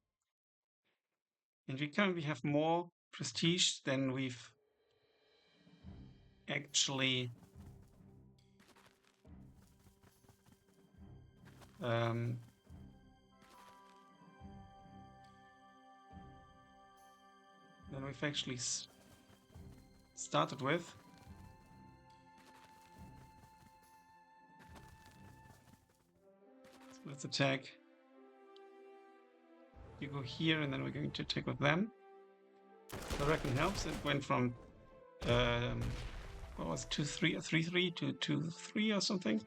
[SPEAKER 1] And we currently have more prestige than we've actually started with. So let's attack. You go here, and then we're going to attack with them. I reckon helps. It went from what was 3-3 to 2-3 or something.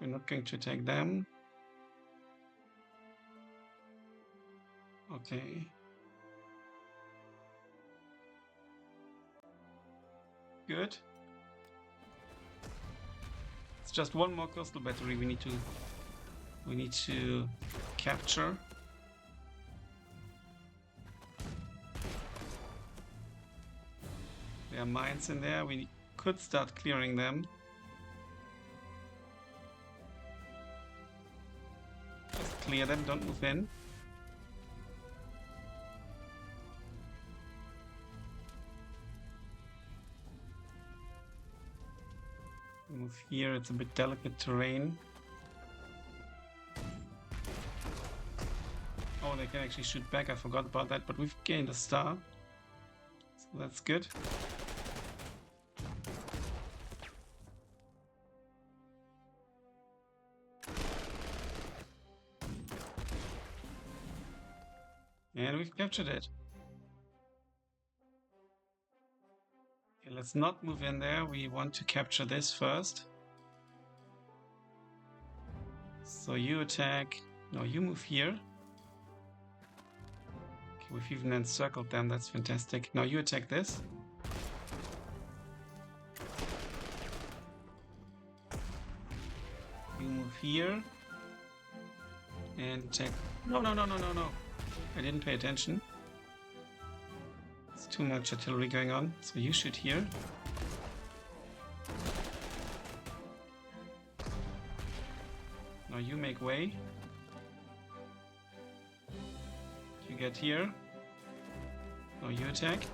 [SPEAKER 1] We're not going to attack them. Okay. Good. It's just one more coastal battery we need to capture. There are mines in there. We could start clearing them. Just clear them, don't move in. Move here, it's a bit delicate terrain. Oh, they can actually shoot back, I forgot about that, but we've gained a star. So that's good. And we've captured it. Okay, let's not move in there. We want to capture this first. So you attack. No, you move here. Okay, we've even encircled them. That's fantastic. Now you attack this. You move here. And attack. No. I didn't pay attention. It's too much artillery going on. So you shoot here. Now you make way. You get here. Now you attack.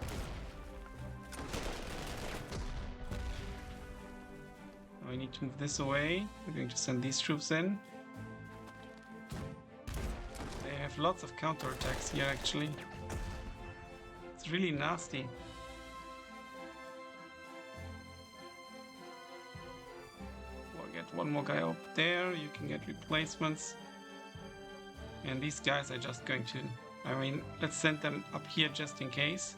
[SPEAKER 1] Now we need to move this away. We're going to send these troops in. They have lots of counterattacks here actually. It's really nasty. one more guy up there. You can get replacements. And these guys are just going to... I mean, let's send them up here just in case.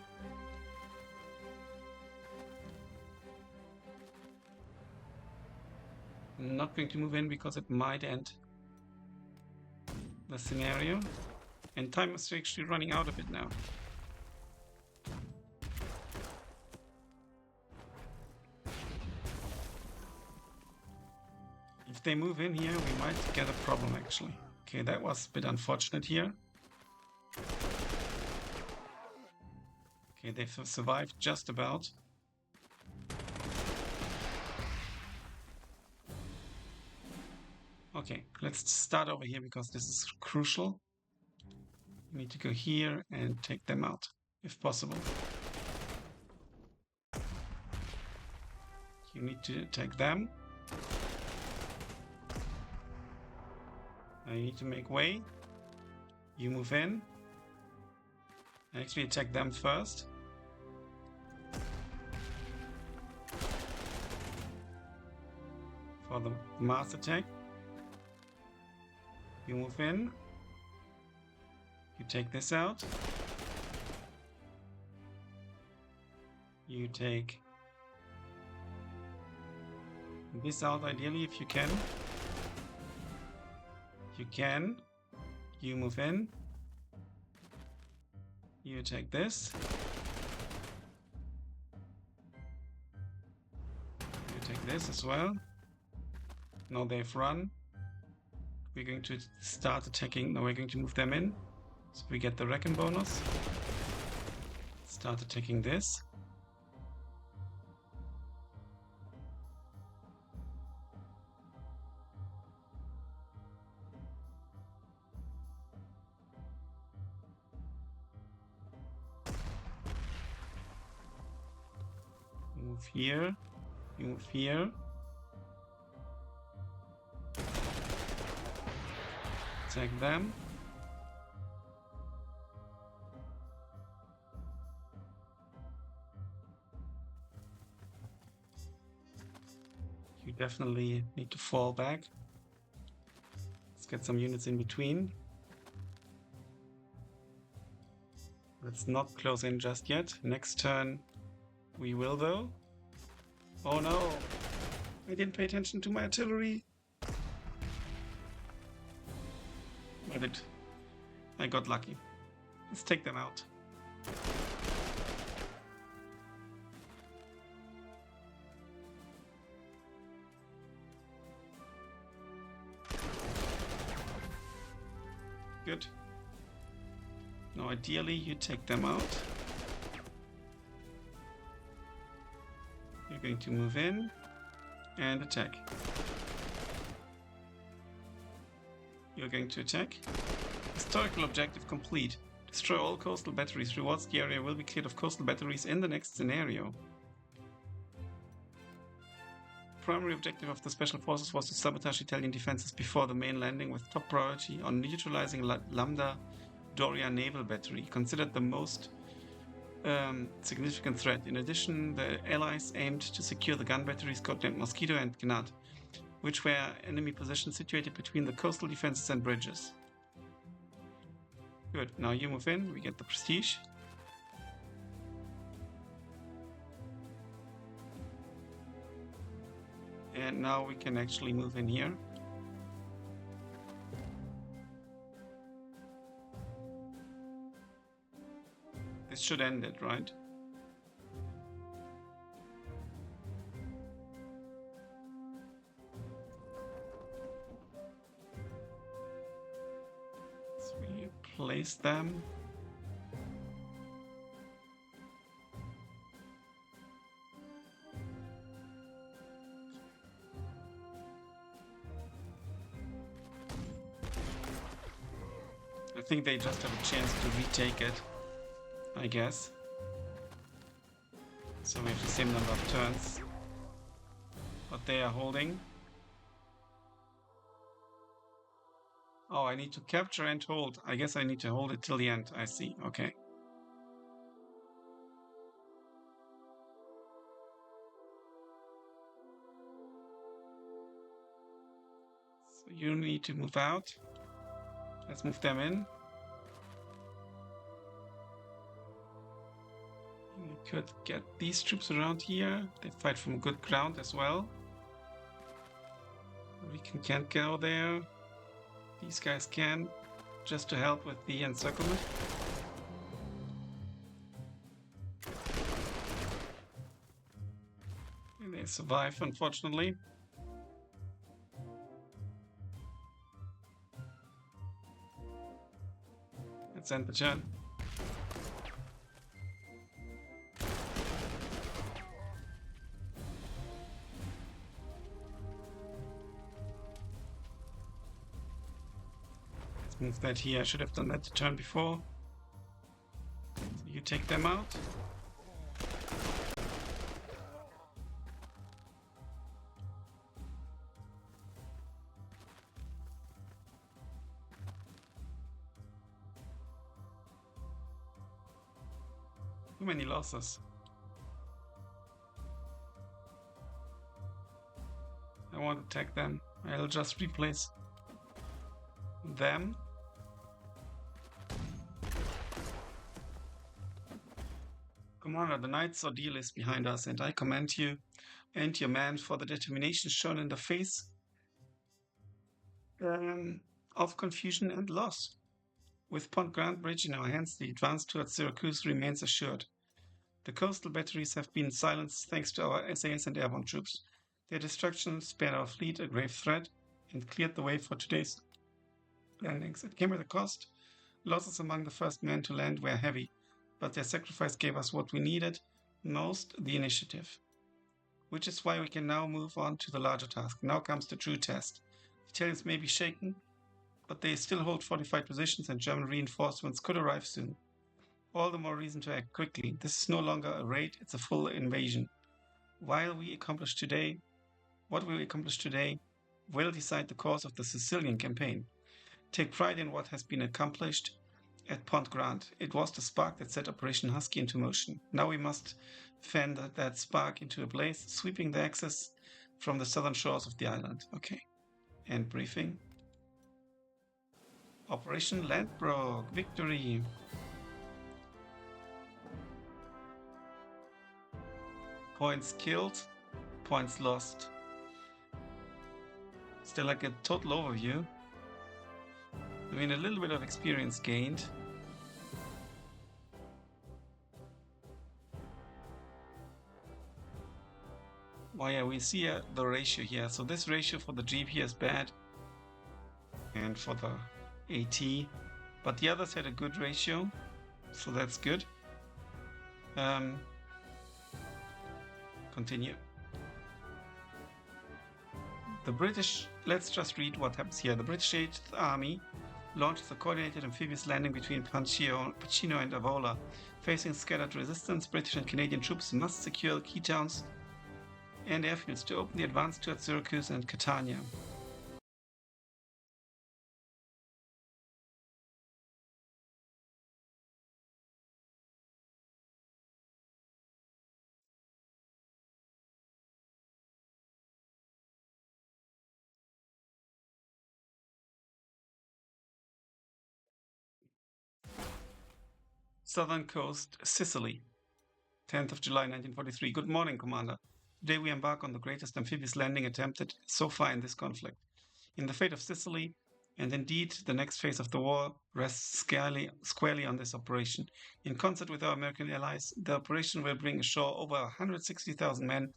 [SPEAKER 1] I'm not going to move in because it might end the scenario. And time is actually running out a bit now. If they move in here, we might get a problem actually. Okay, that was a bit unfortunate here. Okay, they've survived just about. Okay, let's start over here because this is crucial. We need to go here and take them out, if possible. You need to take them. I need to make way. You move in. Actually attack them first. For the mass attack. You move in. You take this out. You take this out ideally if you can. You can. You move in. You take this. You take this as well. Now they've run. We're going to start attacking. Now we're going to move them in. So we get the reckon bonus. Start attacking this. Move here. You move here. Attack them. You definitely need to fall back. Let's get some units in between. Let's not close in just yet. Next turn we will though. Oh no! I didn't pay attention to my artillery. But I got lucky. Let's take them out. Good. Now ideally you take them out. You're going to move in and attack. You're going to attack. Historical objective complete. Destroy all coastal batteries. Rewards the area will be cleared of coastal batteries in the next scenario. Primary objective of the Special Forces was to sabotage Italian defenses before the main landing with top priority on neutralizing Lambda Doria naval battery, considered the most significant threat. In addition, the Allies aimed to secure the gun batteries codenamed Mosquito and Gnat, which were enemy positions situated between the coastal defenses and bridges. Good, now you move in, we get the prestige. And now we can actually move in here. This should end it, right? So we place them. I think they just have a chance to retake it, I guess. So we have the same number of turns. But they are holding. Oh, I need to capture and hold. I guess I need to hold it till the end. I see. Okay. So you need to move out. Let's move them in. You could get these troops around here. They fight from good ground as well. We can't go there. These guys can, just to help with the encirclement. And they survive, unfortunately. Let's end the turn. Let's move that here. I should have done that the turn before. So you take them out. Too many losses. I won't attack them. I'll just replace them. Commander, the Knight's Ordeal is behind us, and I commend you and your men for the determination shown in the face of confusion and loss. With Pont Grand Bridge in our hands, the advance towards Syracuse remains assured. The coastal batteries have been silenced thanks to our SAS and airborne troops. Their destruction spared our fleet a grave threat and cleared the way for today's landings. It came at a cost. Losses among the first men to land were heavy, but their sacrifice gave us what we needed most, the initiative. Which is why we can now move on to the larger task. Now comes the true test. The Italians may be shaken, but they still hold fortified positions and German reinforcements could arrive soon. All the more reason to act quickly. This is no longer a raid, it's a full invasion. What we accomplish today will decide the course of the Sicilian campaign. Take pride in what has been accomplished at Pont Grand. It was the spark that set Operation Husky into motion. Now we must fan that spark into a blaze, sweeping the Axis from the southern shores of the island. Okay. End briefing. Operation Landbrook. Victory. Points killed, points lost. Still like a total overview. I mean, a little bit of experience gained. Well, yeah, we see the ratio here. So this ratio for the GP is bad. And for the AT. But the others had a good ratio. So that's good. Continue. The British, let's just read what happens here. The British 8th Army launches a coordinated amphibious landing between Pacino and Avola. Facing scattered resistance, British and Canadian troops must secure key towns and airfields to open the advance towards Syracuse and Catania. Southern Coast, Sicily, 10th of July 1943. Good morning, Commander. Today we embark on the greatest amphibious landing attempted so far in this conflict. In the fate of Sicily, and indeed the next phase of the war, rests squarely on this operation. In concert with our American allies, the operation will bring ashore over 160,000 men,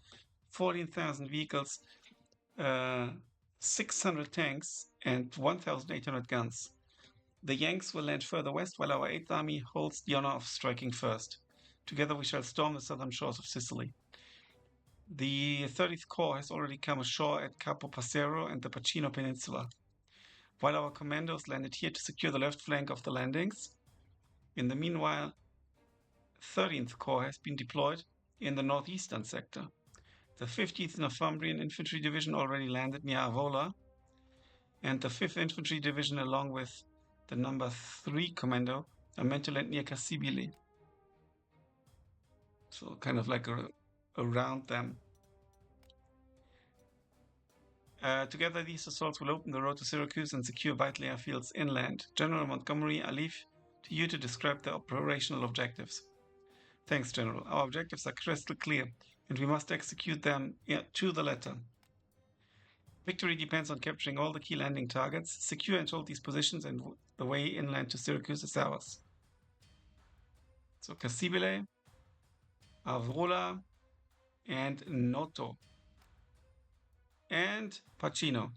[SPEAKER 1] 14,000 vehicles, 600 tanks, and 1,800 guns. The Yanks will land further west, while our 8th Army holds the honor of striking first. Together we shall storm the southern shores of Sicily. The 30th Corps has already come ashore at Capo Passero and the Pacino Peninsula, while our commandos landed here to secure the left flank of the landings. In the meanwhile, 13th Corps has been deployed in the northeastern sector. The 50th Northumbrian Infantry Division already landed near Avola, and the 5th Infantry Division, along with the number 3 commando, are meant to land near Cassibile. So kind of like around them. Together, these assaults will open the road to Syracuse and secure vital airfields inland. General Montgomery, I leave to you to describe the operational objectives. Thanks, General. Our objectives are crystal clear, and we must execute them to the letter. Victory depends on capturing all the key landing targets. Secure and hold these positions, and the way inland to Syracuse is ours. So Cassibile, Avrola, and Noto. And Pacino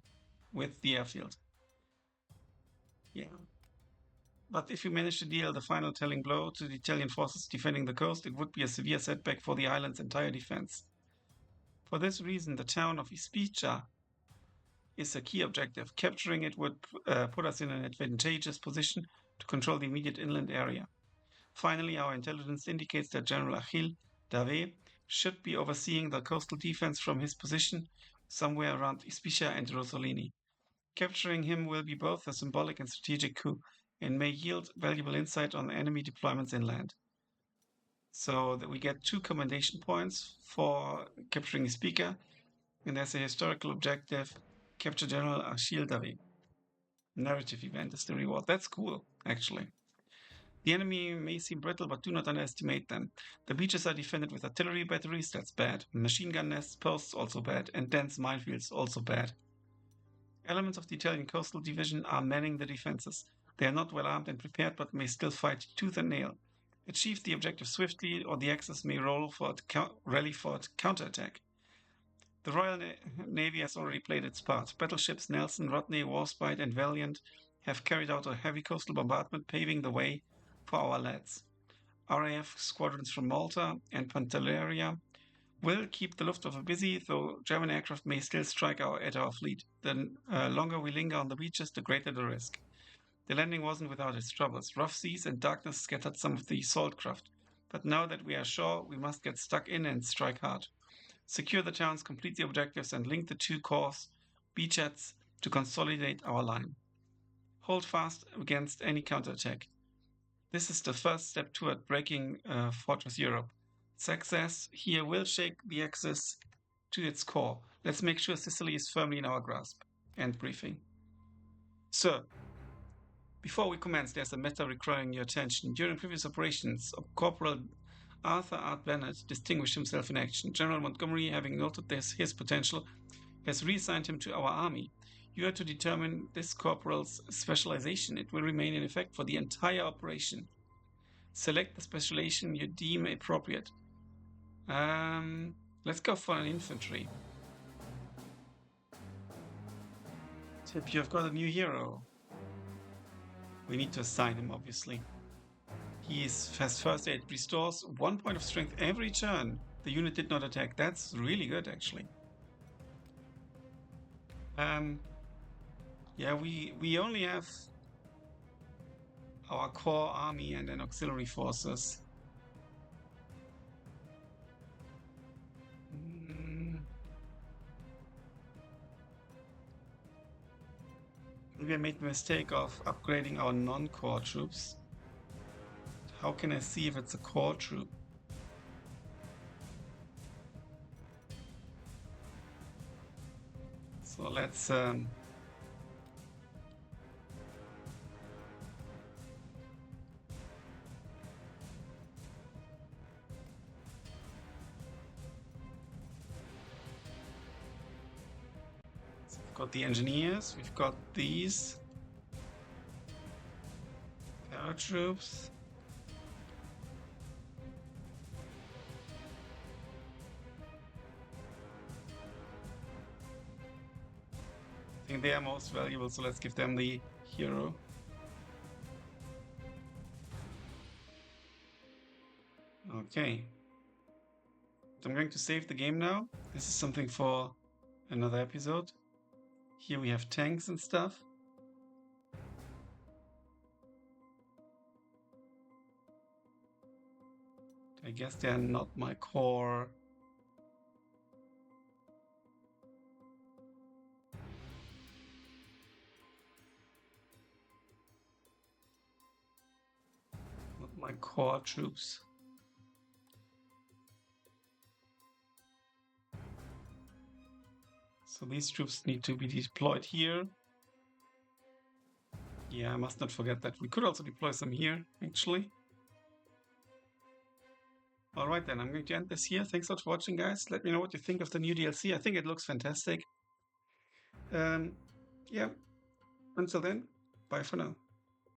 [SPEAKER 1] with the airfield. Yeah. But if we manage to deal the final telling blow to the Italian forces defending the coast, it would be a severe setback for the island's entire defense. For this reason, the town of Ispica is a key objective. Capturing it would put us in an advantageous position to control the immediate inland area. Finally, our intelligence indicates that General Achille Dave should be overseeing the coastal defense from his position somewhere around Ispica and Rosolini. Capturing him will be both a symbolic and strategic coup and may yield valuable insight on enemy deployments inland. So that we get 2 commendation points for capturing Ispica, and as a historical objective, capture General Achille Dave. Narrative event is the reward. That's cool, actually. The enemy may seem brittle, but do not underestimate them. The beaches are defended with artillery batteries, that's bad. Machine gun nests, posts, also bad. And dense minefields, also bad. Elements of the Italian coastal division are manning the defenses. They are not well armed and prepared, but may still fight tooth and nail. Achieve the objective swiftly, or the Axis may rally for a counterattack. The Royal Navy has already played its part. Battleships Nelson, Rodney, Warspite, and Valiant have carried out a heavy coastal bombardment, paving the way for our lads. RAF squadrons from Malta and Pantelleria will keep the Luftwaffe busy, though German aircraft may still strike at our fleet. The longer we linger on the beaches, the greater the risk. The landing wasn't without its troubles. Rough seas and darkness scattered some of the assault craft. But now that we are ashore, we must get stuck in and strike hard. Secure the towns, complete the objectives, and link the 2 corps beachheads to consolidate our line. Hold fast against any counterattack. This is the first step toward breaking Fortress Europe. Success here will shake the Axis to its core. Let's make sure Sicily is firmly in our grasp. End briefing. Sir, before we commence, there's a matter requiring your attention. During previous operations, Corporal Arthur Art Bennett distinguished himself in action. General Montgomery, having noted his potential, has reassigned him to our army. You are to determine this corporal's specialization. It will remain in effect for the entire operation. Select the specialization you deem appropriate. Let's go for an infantry. Tip, you've got a new hero. We need to assign him, obviously. He has first aid, restores 1 point of strength every turn. The unit did not attack. That's really good, actually. Yeah, we only have our core army and then auxiliary forces. Maybe I made the mistake of upgrading our non-core troops. How can I see if it's a core troop? So let's got the engineers, we've got these paratroops. I think they are most valuable, so let's give them the hero. Okay. So I'm going to save the game now. This is something for another episode. Here we have tanks and stuff. I guess they are not my core. Not my core troops. So these troops need to be deployed here. Yeah, I must not forget that. We could also deploy some here, actually. Alright then, I'm going to end this here. Thanks a lot for watching, guys. Let me know what you think of the new DLC. I think it looks fantastic. Yeah, until then, bye for now.